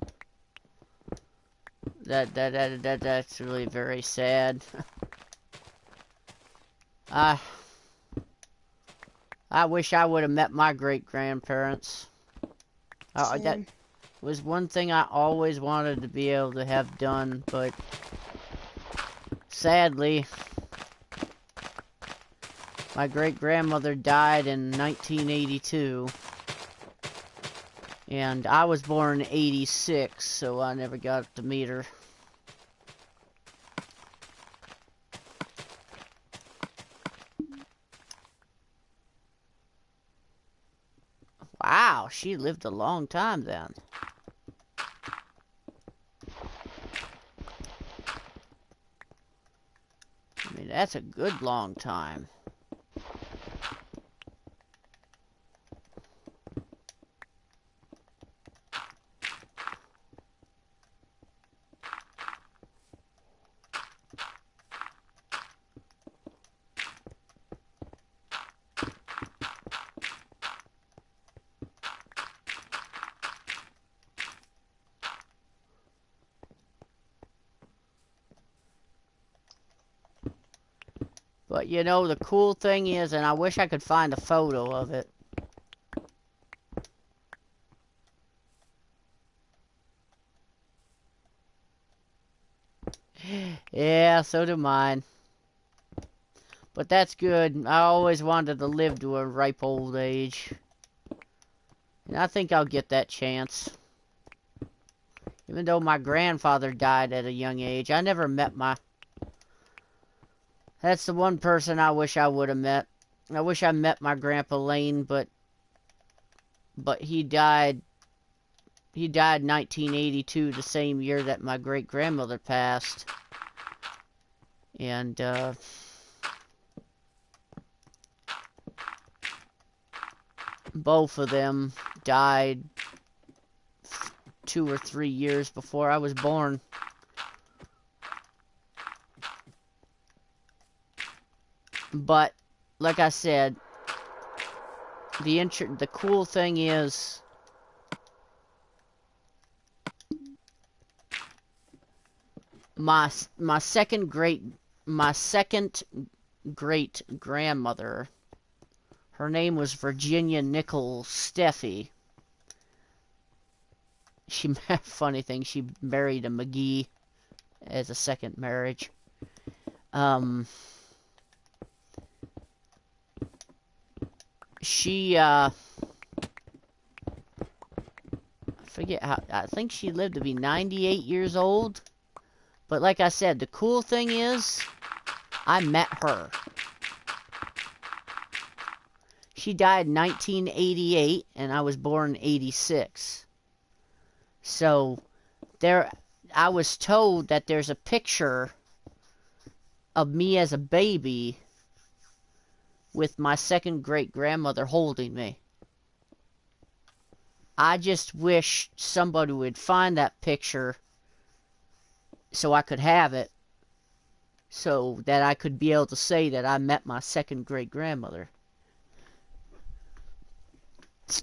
That's really very sad. I wish I would have met my great-grandparents. That was one thing I always wanted to be able to have done, but sadly, my great-grandmother died in 1982, and I was born in 86, so I never got to meet her. Wow, she lived a long time then. I mean, that's a good long time. But you know, the cool thing is, and I wish I could find a photo of it. Yeah, so do mine. But that's good. I always wanted to live to a ripe old age. And I think I'll get that chance. Even though my grandfather died at a young age, I never met my... That's the one person I wish I would have met. I wish I met my grandpa Layne, but he died. He died in 1982, the same year that my great-grandmother passed. And, both of them died 2 or 3 years before I was born. But, like I said, the cool thing is, my second great grandmother, her name was Virginia Nichols Steffi. Funny thing, she married a McGee as a second marriage. She, I forget how, I think she lived to be 98 years old. But like I said, the cool thing is, I met her. She died in 1988, and I was born in 86. So, I was told that there's a picture of me as a baby with my second great-grandmother holding me. I just wish somebody would find that picture so I could have it, so that I could be able to say that I met my second great-grandmother.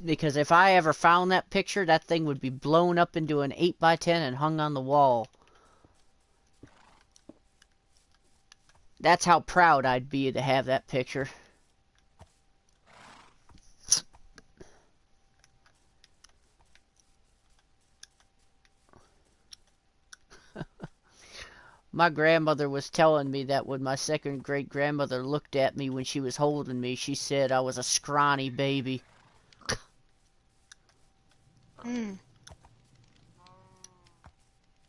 Because if I ever found that picture, that thing would be blown up into an 8x10 and hung on the wall. That's how proud I'd be to have that picture. My grandmother was telling me that when my second great grandmother looked at me when she was holding me, she said I was a scrawny baby. Hmm.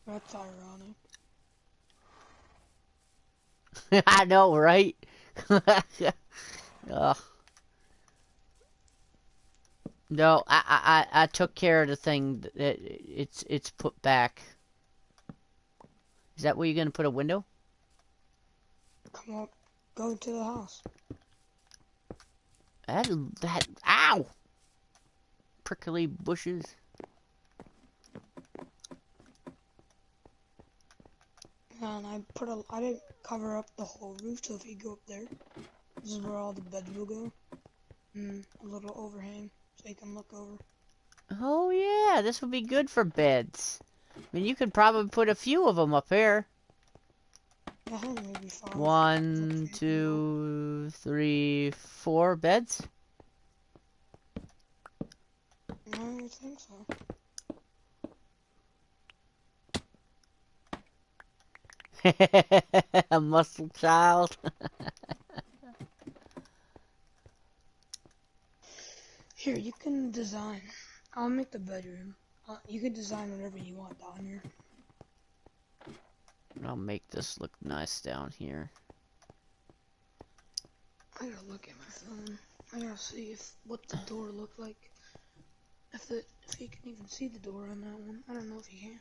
That's ironic. I know, right? No, I took care of the thing. It's put back. Is that where you're gonna put a window? Come on, go to the house. That ow! Prickly bushes. And I didn't cover up the whole roof, so if you go up there, this is where all the beds will go. A little overhang, so you can look over. Oh yeah, this would be good for beds. I mean, you could probably put a few of them up here. Yeah, maybe 5. 1, 2, 3, 4 beds. I think so. A muscle child. Here, you can design. I'll make the bedroom. You can design whatever you want down here. I'll make this look nice down here. I gotta look at my phone. I gotta see what the door looked like. If you can even see the door on that one. I don't know if you can.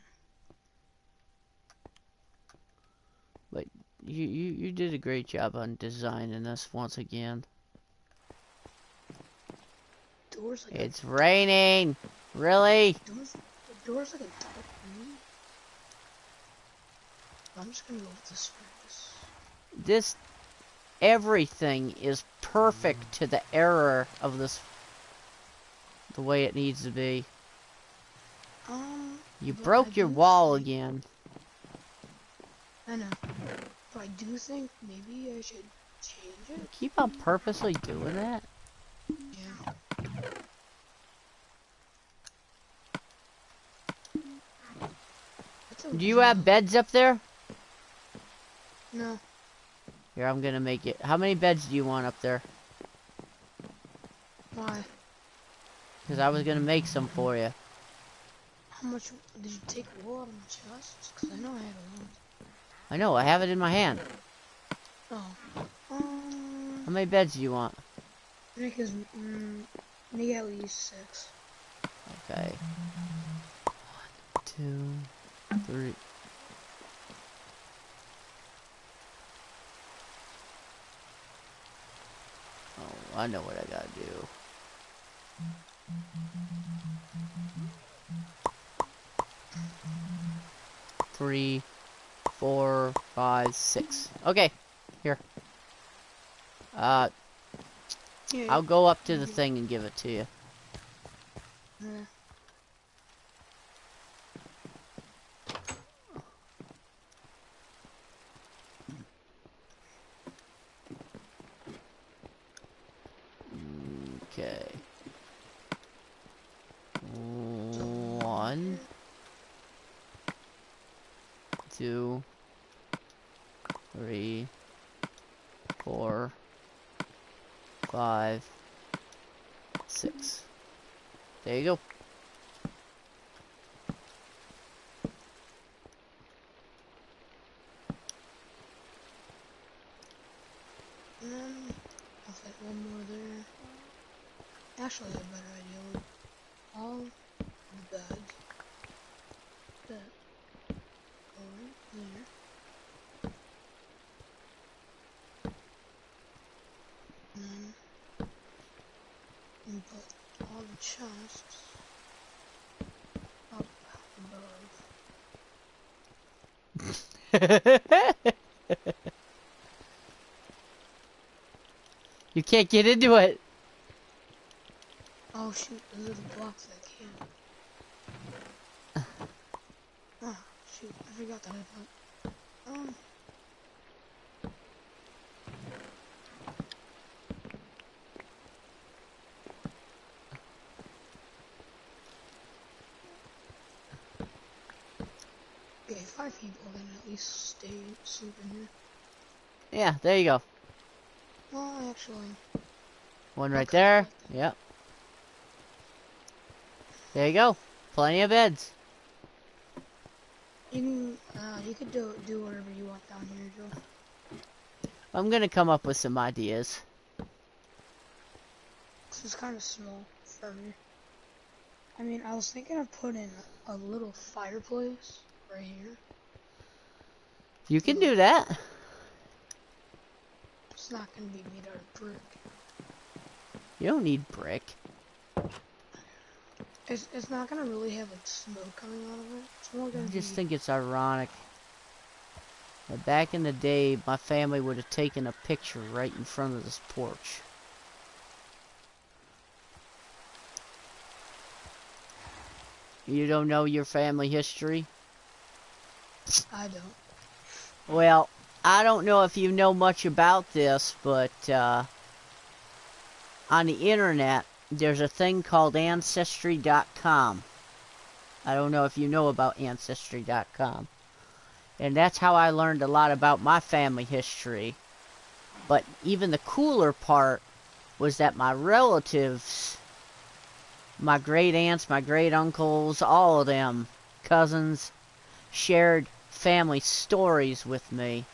But you did a great job on designing this once again. Doors like It's raining. Really? the door's like a dark blue. I'm just gonna go with this. Everything is perfect to the error of this, the way it needs to be. You broke your wall again. I know. But I do think maybe I should change it. Keep on purposely doing that? Yeah. Do you have beds up there? No. Here, I'm gonna make it. How many beds do you want up there? Why? Because I was gonna make some for you. How much did you take wool out of my chest? Because I know I had a lot. I know, I have it in my hand. Oh. How many beds do you want? Make at least 6. Okay. 1, 2, 3. Oh, I know what I gotta do. Three, 4, 5, 6. Okay, here. Yeah, I'll go up to the thing and give it to you. Yeah. Okay. 1, 2, 3, 4, 5, 6. There you go. And then I'll fit one more there. Actually, a better idea. All the beds that go right there. And then we put all the chests up above. You can't get into it. Oh shoot, those are the blocks I can't. Oh shoot, I forgot that I put. Okay, 5 people can at least stay sleeping here. Yeah, there you go. Well, actually, One right okay, there. like that. Yep. There you go. Plenty of beds. You could do whatever you want down here, Joe. I'm gonna come up with some ideas. This is kind of small for me. I mean, I was thinking of putting a little fireplace right here. You can But do that. it's not gonna be made out of brick. You don't need brick. It's not gonna really have like smoke coming out of it. It's more gonna I just be. think it's ironic that back in the day, my family would have taken a picture right in front of this porch. You don't know your family history? I don't. Well, I don't know if you know much about this, but on the internet, there's a thing called Ancestry.com. I don't know if you know about Ancestry.com. And that's how I learned a lot about my family history. But even the cooler part was that my relatives, my great aunts, my great uncles, all of them, cousins, shared family stories with me.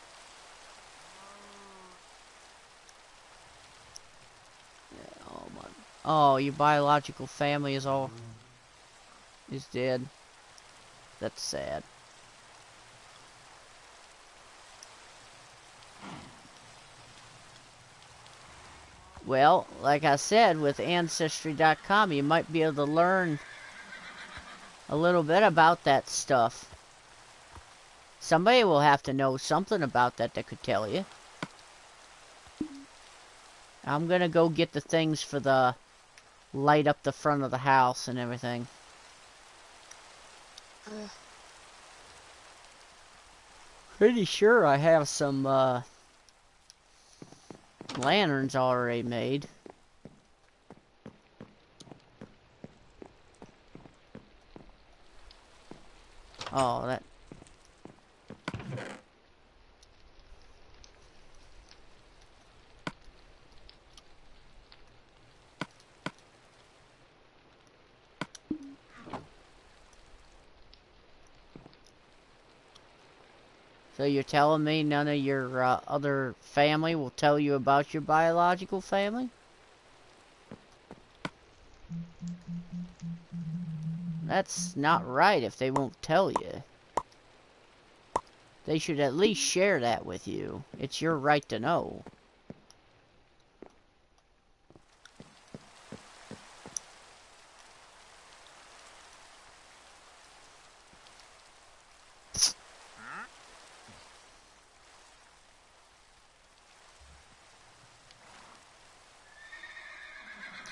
Oh my! Oh, your biological family is dead. That's sad. Well, like I said, with Ancestry.com, you might be able to learn a little bit about that stuff. Somebody will have to know something about that could tell you. I'm gonna go get the things for the light up the front of the house and everything. Uh, Pretty sure I have some lanterns already made. Oh, that. So you're telling me none of your other family will tell you about your biological family? That's not right if they won't tell you. They should at least share that with you. It's your right to know.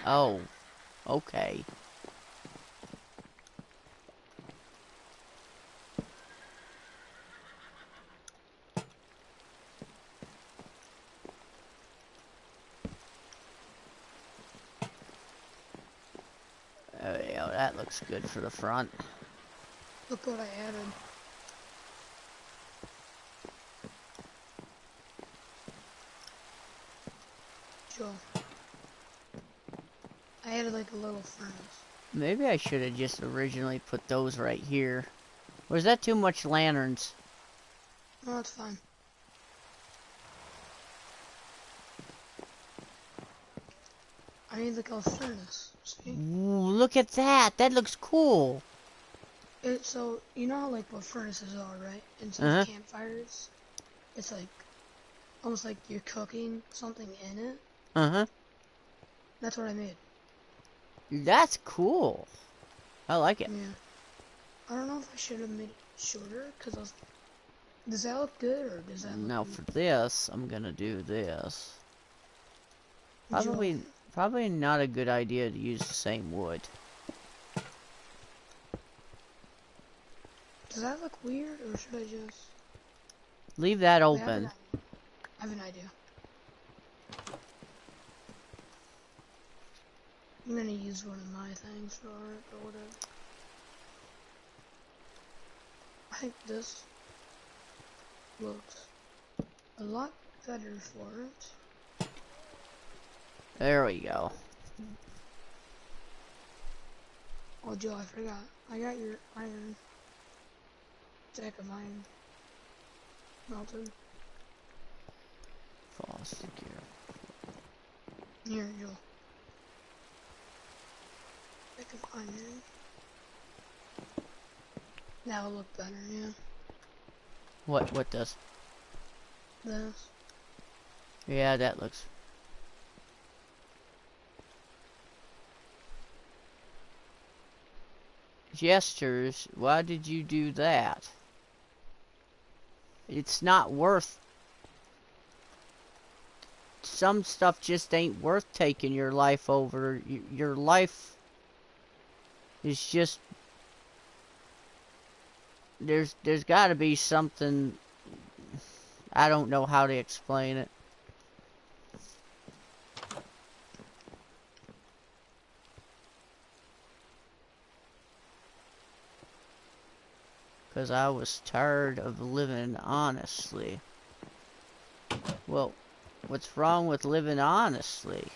Oh, okay. Oh, yeah, that looks good for the front. Look what I added. Joe. I added like a little furnace. Maybe I should have just originally put those right here. Or is that too much lanterns? No, it's fine. I need like a furnace. See? Ooh, look at that! That looks cool! So you know how like what furnaces are, right? Instead of Uh-huh. campfires, it's like almost like you're cooking something in it. Uh-huh. That's what I made. That's cool. I like it. Yeah. I don't know if I should have made it shorter, cause I was. Does that look good or does that look Now weird? for this, I'm gonna do this. Joe, Probably not a good idea to use the same wood. does that look weird or should I just? Leave that Wait, open. I have an idea. I'm gonna use one of my things for art or whatever. I think this looks a lot better for it. There we go. Oh, Joe, I forgot. I got your iron. Stack of iron. Melted. Fall secure. Here, Joe. Stack of iron. That will look better, yeah. What does? This. Yeah, that looks. Gestures, why did you do that? It's not worth. Some stuff just ain't worth taking your life over. Your life is just. There's got to be something. I don't know how to explain it. Because I was tired of living honestly. Well, what's wrong with living honestly?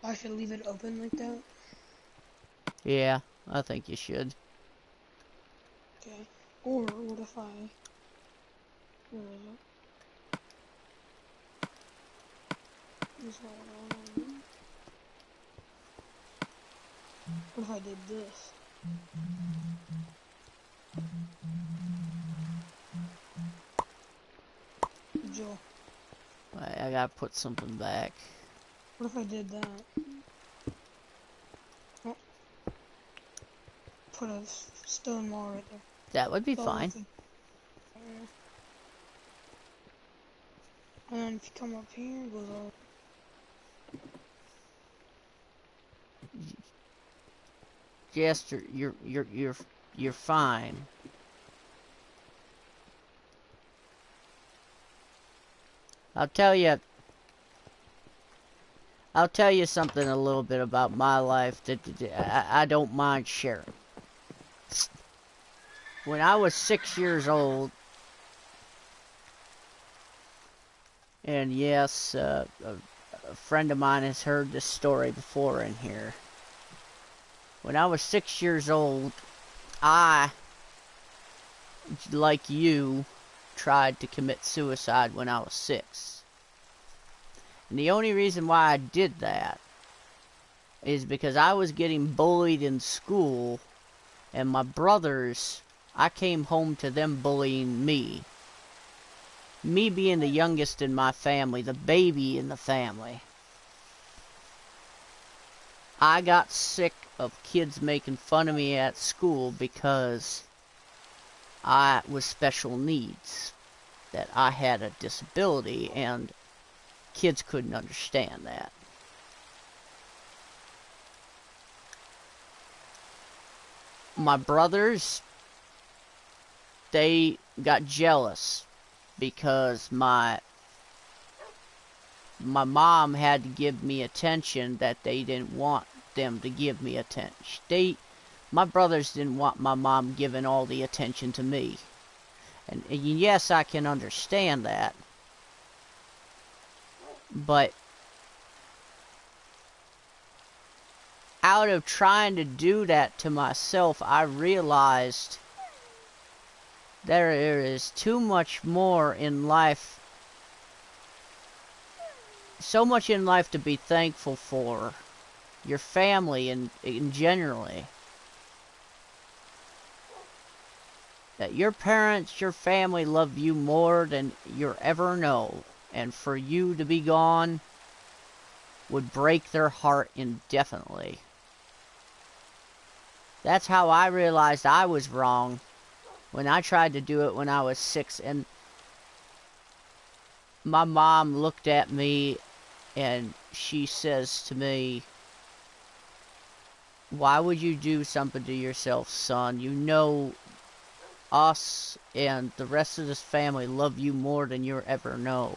I should leave it open like that. Yeah, I think you should. Okay. Or what if I... Where is it? Just hold on. What if I did this? Joe, I gotta put something back. what if I did that? Oh, put a stone wall right there. That would be So fine. And then if you come up here, it goes all... Jester, you're fine. I'll tell you something a little bit about my life that I don't mind sharing. When I was 6 years old, and yes, a friend of mine has heard this story before in here. When I was 6 years old, I, like you, tried to commit suicide when I was 6. And the only reason why I did that is because I was getting bullied in school, and my brothers, I came home to them bullying me. Me being the youngest in my family, the baby in the family. I got sick of kids making fun of me at school because I was special needs. That I had a disability, and kids couldn't understand that. My brothers, they got jealous because my mom had to give me attention that they didn't want them to give me attention. My brothers didn't want my mom giving all the attention to me. And yes, I can understand that. But out of trying to do that to myself, I realized there is too much more in life, so much in life to be thankful for. Your family and generally. That your parents, your family love you more than you'll ever know. And for you to be gone would break their heart indefinitely. That's how I realized I was wrong when I tried to do it when I was 6. And my mom looked at me and she says to me, "Why would you do something to yourself, son? You know us and the rest of this family love you more than you'll ever know.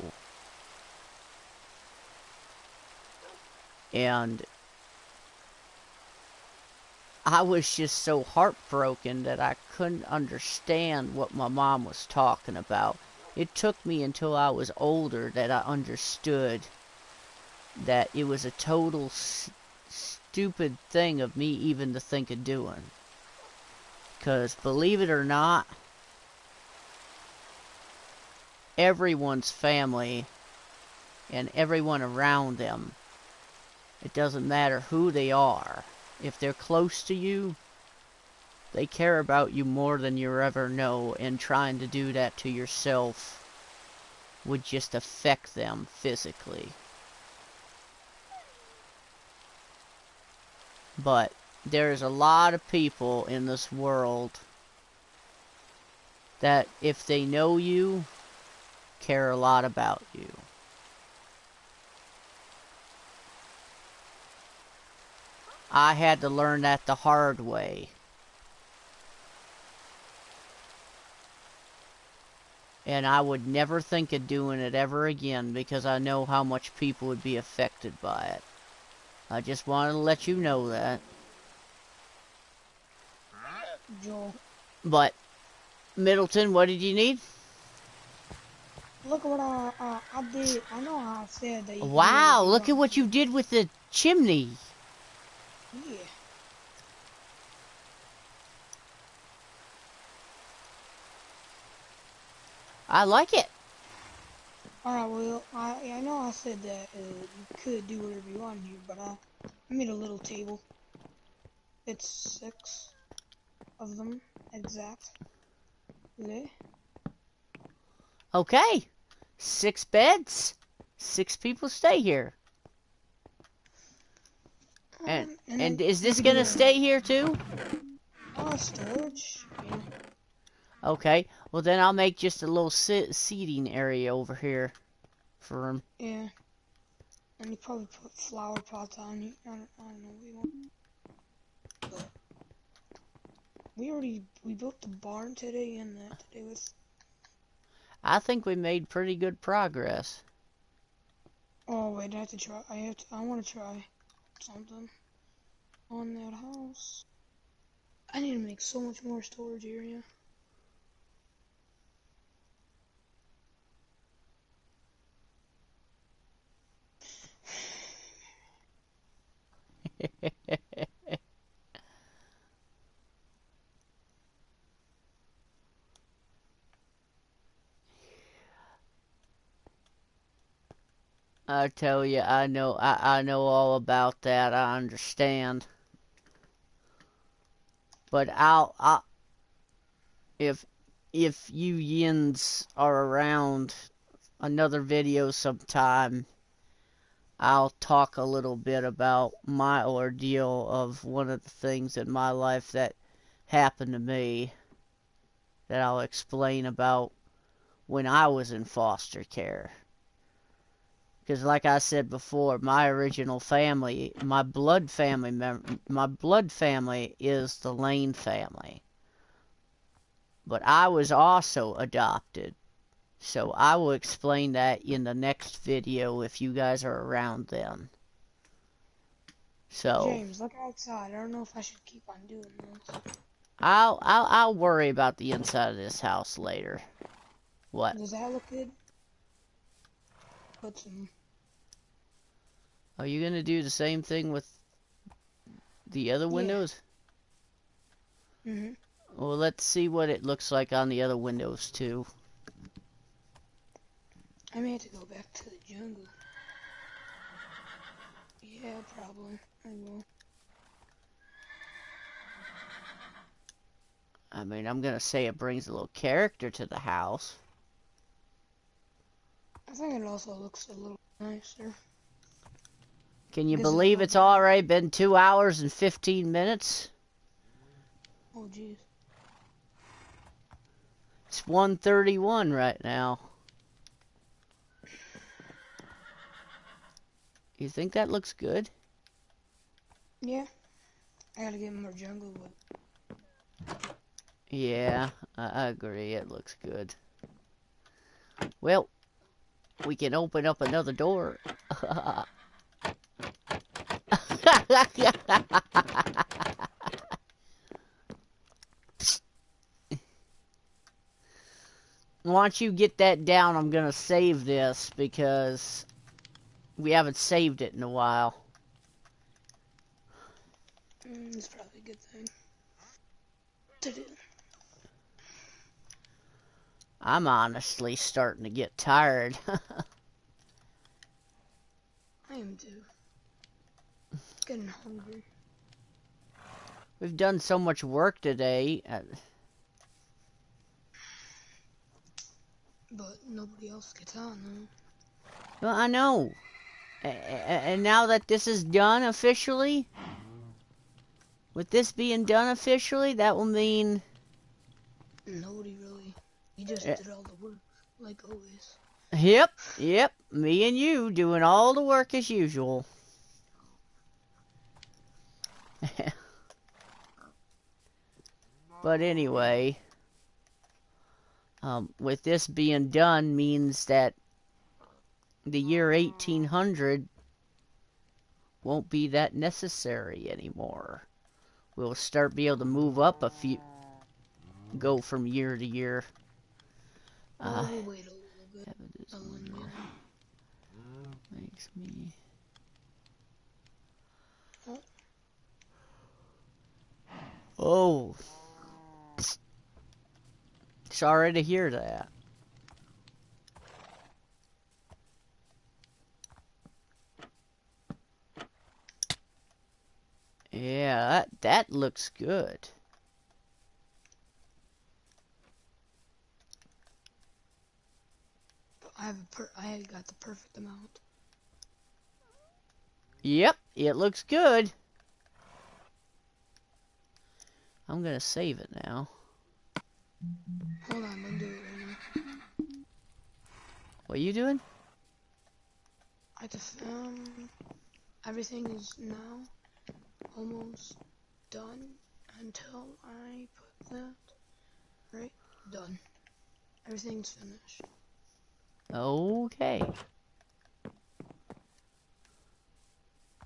And I was just so heartbroken that I couldn't understand what my mom was talking about. It took me until I was older that I understood that it was a total stupid thing of me even to think of doing. Because believe it or not, everyone's family and everyone around them, it doesn't matter who they are, if they're close to you, they care about you more than you ever know, and trying to do that to yourself would just affect them physically. But there's a lot of people in this world that, if they know you, care a lot about you. I had to learn that the hard way. And I would never think of doing it ever again, because I know how much people would be affected by it. I just wanted to let you know that. Joel. But, Middleton, what did you need? Look what I did. I know how I said that you can do Wow, whatever you look at want. what you did with the chimney. Yeah. I like it. Alright, well, I know I said that you could do whatever you want here, but I made a little table. It's 6 of them, exactly. Okay. 6 beds. 6 people stay here. And Then is you this could do gonna stay here too? storage. Yeah. Okay. Well, then I'll make just a little seating area over here for him. Yeah. And you probably put flower pots on you. I don't know what you want. But we built the barn today, and that today was. I think we made pretty good progress. Oh wait, I have to try. I want to try something on that house. I need to make so much more storage area. I tell you, I know all about that. I understand. But if you yins are around another video sometime, I'll talk a little bit about my ordeal of one of the things in my life that happened to me, that I'll explain about when I was in foster care. Because like I said before, my original family, my blood family is the Layne family. But I was also adopted. So I will explain that in the next video if you guys are around then. So James, look outside. I don't know if I should keep on doing this. I'll worry about the inside of this house later. What? Does that look good? Put some. Are you gonna do the same thing with the other windows? Mhm. Well, let's see what it looks like on the other windows too. I may have to go back to the jungle. Yeah, probably. I will. I mean, I'm gonna say it brings a little character to the house. I think it also looks a little nicer. Can you Gives it a believe little it's bit. already been 2 hours and 15 minutes? Oh, jeez. It's 1:31 right now. You think that looks good? Yeah. I gotta get more jungle wood. Yeah, I agree. It looks good. Well, we can open up another door. Once you get that down, I'm gonna save this because we haven't saved it in a while. It's probably a good thing to do. I'm honestly starting to get tired. I am too. Getting hungry. We've done so much work today. But nobody else gets on though. Well, I know. And now that this is done officially, with this being done officially, that will mean... Nobody really. You just did all the work, like always. Yep. Me and you doing all the work as usual. But anyway, with this being done means that the year 1800 won't be that necessary anymore. We'll start be able to move up a few, go from year to year. We'll wait a little bit. Makes me... Oh. Sorry to hear that. Yeah, that looks good. I got the perfect amount. Yep, it looks good. I'm gonna save it now. Hold on, don't do it right now. What are you doing? I just everything is now almost done until I put that right. Done. Everything's finished. Okay.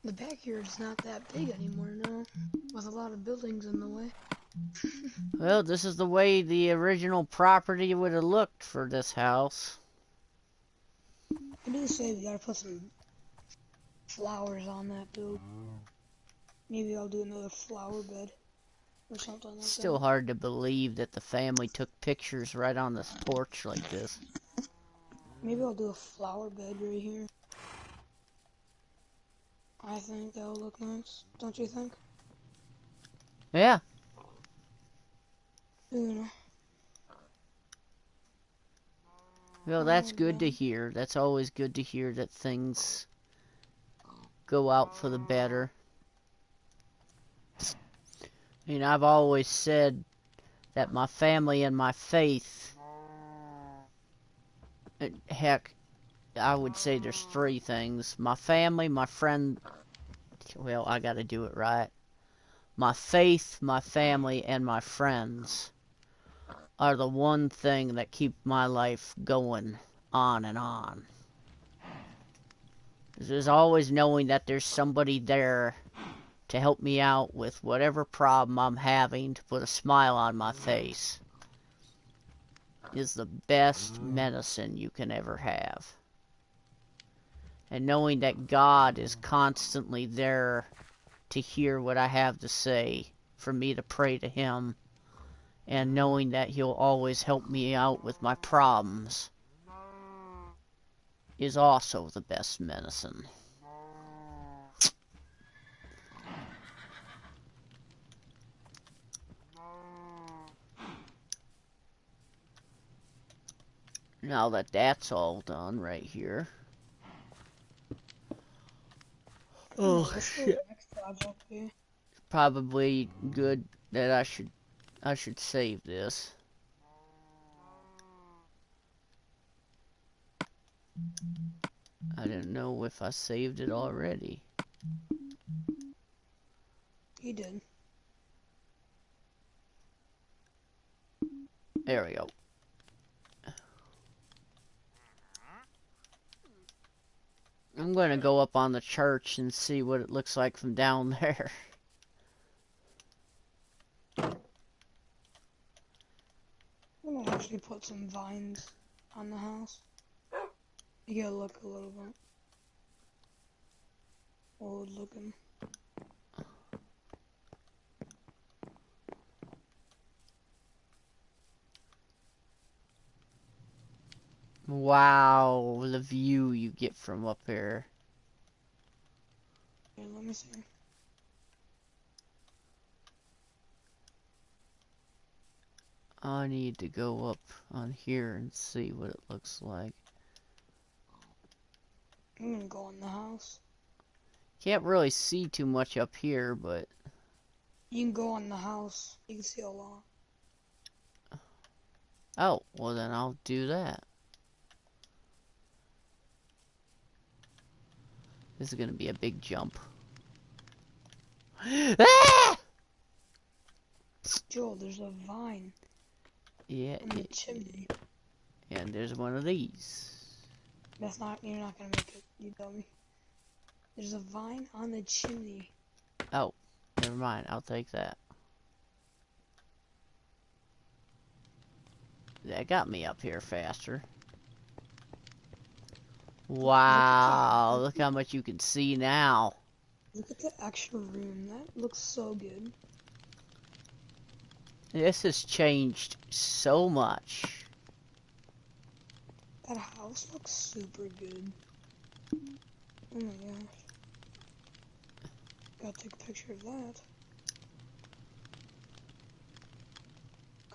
The backyard is not that big anymore now, with a lot of buildings in the way. Well, this is the way the original property would have looked for this house. I do say we gotta put some flowers on that too. Maybe I'll do another flower bed or something like that. Still hard to believe that the family took pictures right on this porch like this. Maybe I'll do a flower bed right here. I think that'll look nice, don't you think? Yeah. You Well, that's good to hear. That's always good to hear that things go out for the better. And I've always said that my family and my faith, heck, I would say there's three things. My family, my friend, well, I gotta do it right. My faith, my family, and my friends are the one thing that keep my life going on and on. There's always knowing that there's somebody there to help me out with whatever problem I'm having, to put a smile on my face, is the best medicine you can ever have. And knowing that God is constantly there to hear what I have to say, for me to pray to Him, and knowing that He'll always help me out with my problems, is also the best medicine. Now that that's all done right here. Oh, shit. next project here. Probably good that I should save this. I didn't know if I saved it already. You did. There we go. I'm gonna go up on the church and see what it looks like from down there. I'm gonna actually put some vines on the house. You gotta look a little bit old looking. Wow, the view you get from up here. Here, let me see. I need to go up on here and see what it looks like. I'm gonna go in the house. Can't really see too much up here, but... You can go on the house. You can see a lot. Oh, well then I'll do that. This is gonna be a big jump. Ah! Joel, there's a vine Yeah, on the chimney. and there's one of these. That's not, you're not gonna make it, you dummy. There's a vine on the chimney. Oh, never mind, I'll take that. That got me up here faster. Wow, look how much you can see now. Look at the actual room. That looks so good. This has changed so much. That house looks super good. Oh my gosh. Gotta take a picture of that.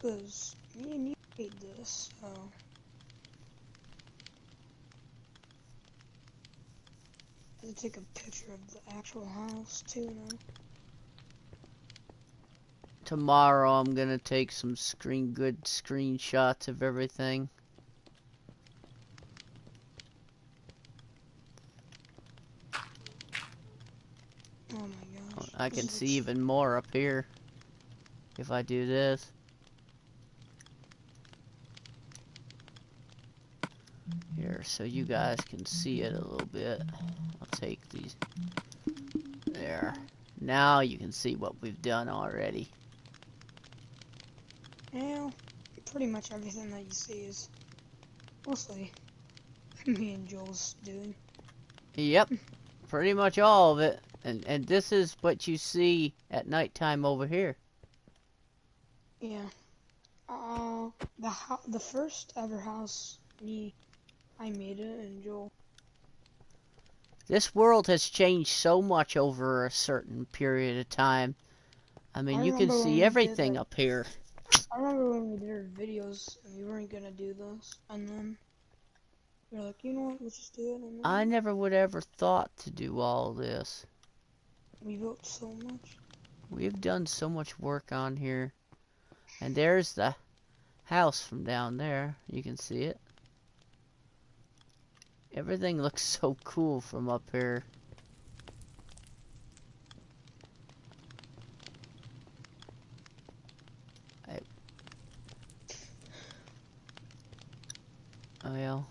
Cause me and you made this, so. I have to take a picture of the actual house too now. Tomorrow I'm gonna take some good screenshots of everything. Oh my gosh. I can This see looks... even more up here if I do this. Here, so you guys can see it a little bit. I'll take these. There. Now you can see what we've done already. Well, pretty much everything that you see is mostly me and Joel's doing. Yep, pretty much all of it. And this is what you see at nighttime over here. Yeah. The first ever house I made it, and Joel. This world has changed so much over a certain period of time. I mean, you can see everything up here. I remember when we did our videos and we weren't gonna do this, and then we were like, you know what, let's just do it. And then I never would ever thought to do all this. we built so much. We've done so much work on here. And there's the house from down there. You can see it. Everything looks so cool from up here. Well,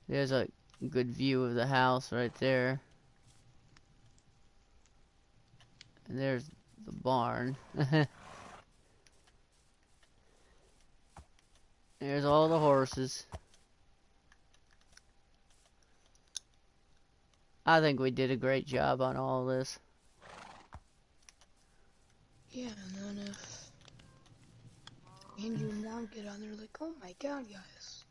there's a good view of the house right there. And there's the barn. There's all the horses. I think we did a great job on all this. Yeah, and then if Andrew and Mom get on, they're like, oh my god, guys.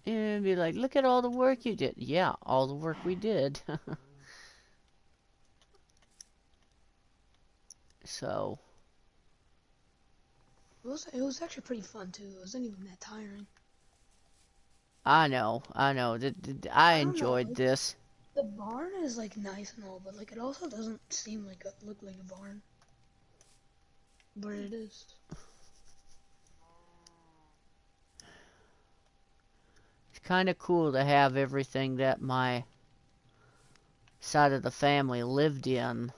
And be like, look at all the work you did. Yeah, all the work we did. So. It was actually pretty fun too. It wasn't even that tiring. I know. I enjoyed this. The barn is like nice and all, but like it also doesn't seem like look like a barn. But it is. It's kind of cool to have everything that my side of the family lived in.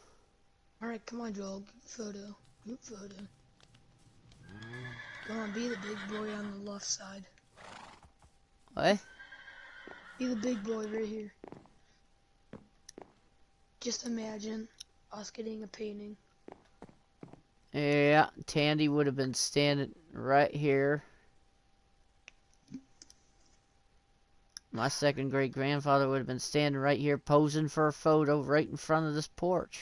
Alright, come on, Joel. Group photo. Group photo. Come on, be the big boy on the left side. What? Be the big boy right here. Just imagine us getting a painting. Yeah, Tandy would have been standing right here. My second great grandfather would have been standing right here posing for a photo right in front of this porch.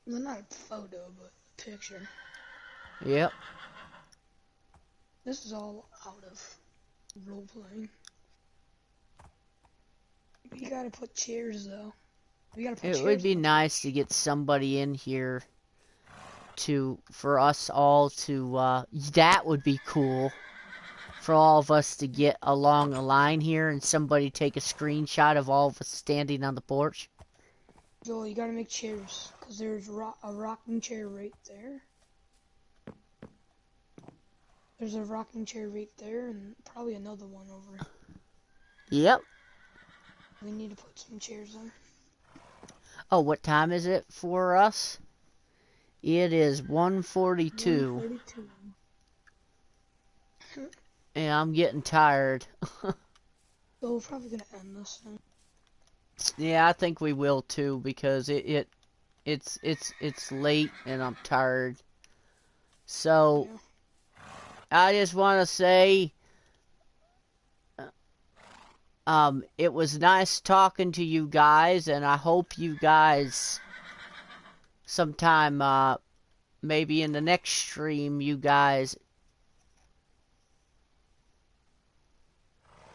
Well, not a photo, but a picture. Yep. This is all out of role playing. We gotta put chairs though. We gotta put It chairs would be on the nice porch. to get somebody in here for us all to, that would be cool. For all of us to get along a line here and somebody take a screenshot of all of us standing on the porch. Joel, you gotta make chairs, cause there's a rocking chair right there. There's a rocking chair right there, and probably another one over. Yep. We need to put some chairs there. Oh, what time is it for us? It is 1:42. 1:42. And I'm getting tired. So we're probably gonna end this soon. Yeah, I think we will too because it's late and I'm tired. So Yeah. I just want to say it was nice talking to you guys, and I hope you guys sometime maybe in the next stream, you guys,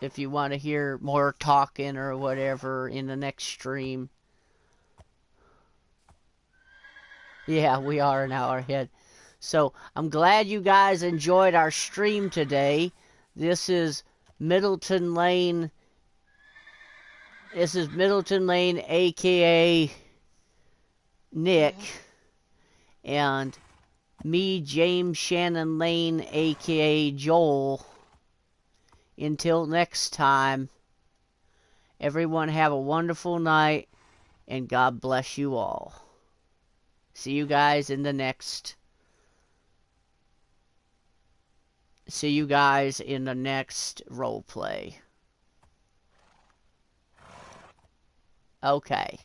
if you want to hear more talking or whatever in the next stream. Yeah, we are an hour ahead. So I'm glad you guys enjoyed our stream today. This is Middleton Layne. This is Middleton Layne, aka Nick, Yeah. and me, James Shannon Layne, aka Joel. Until next time, everyone have a wonderful night, and God bless you all. See you guys in the next role play. Okay.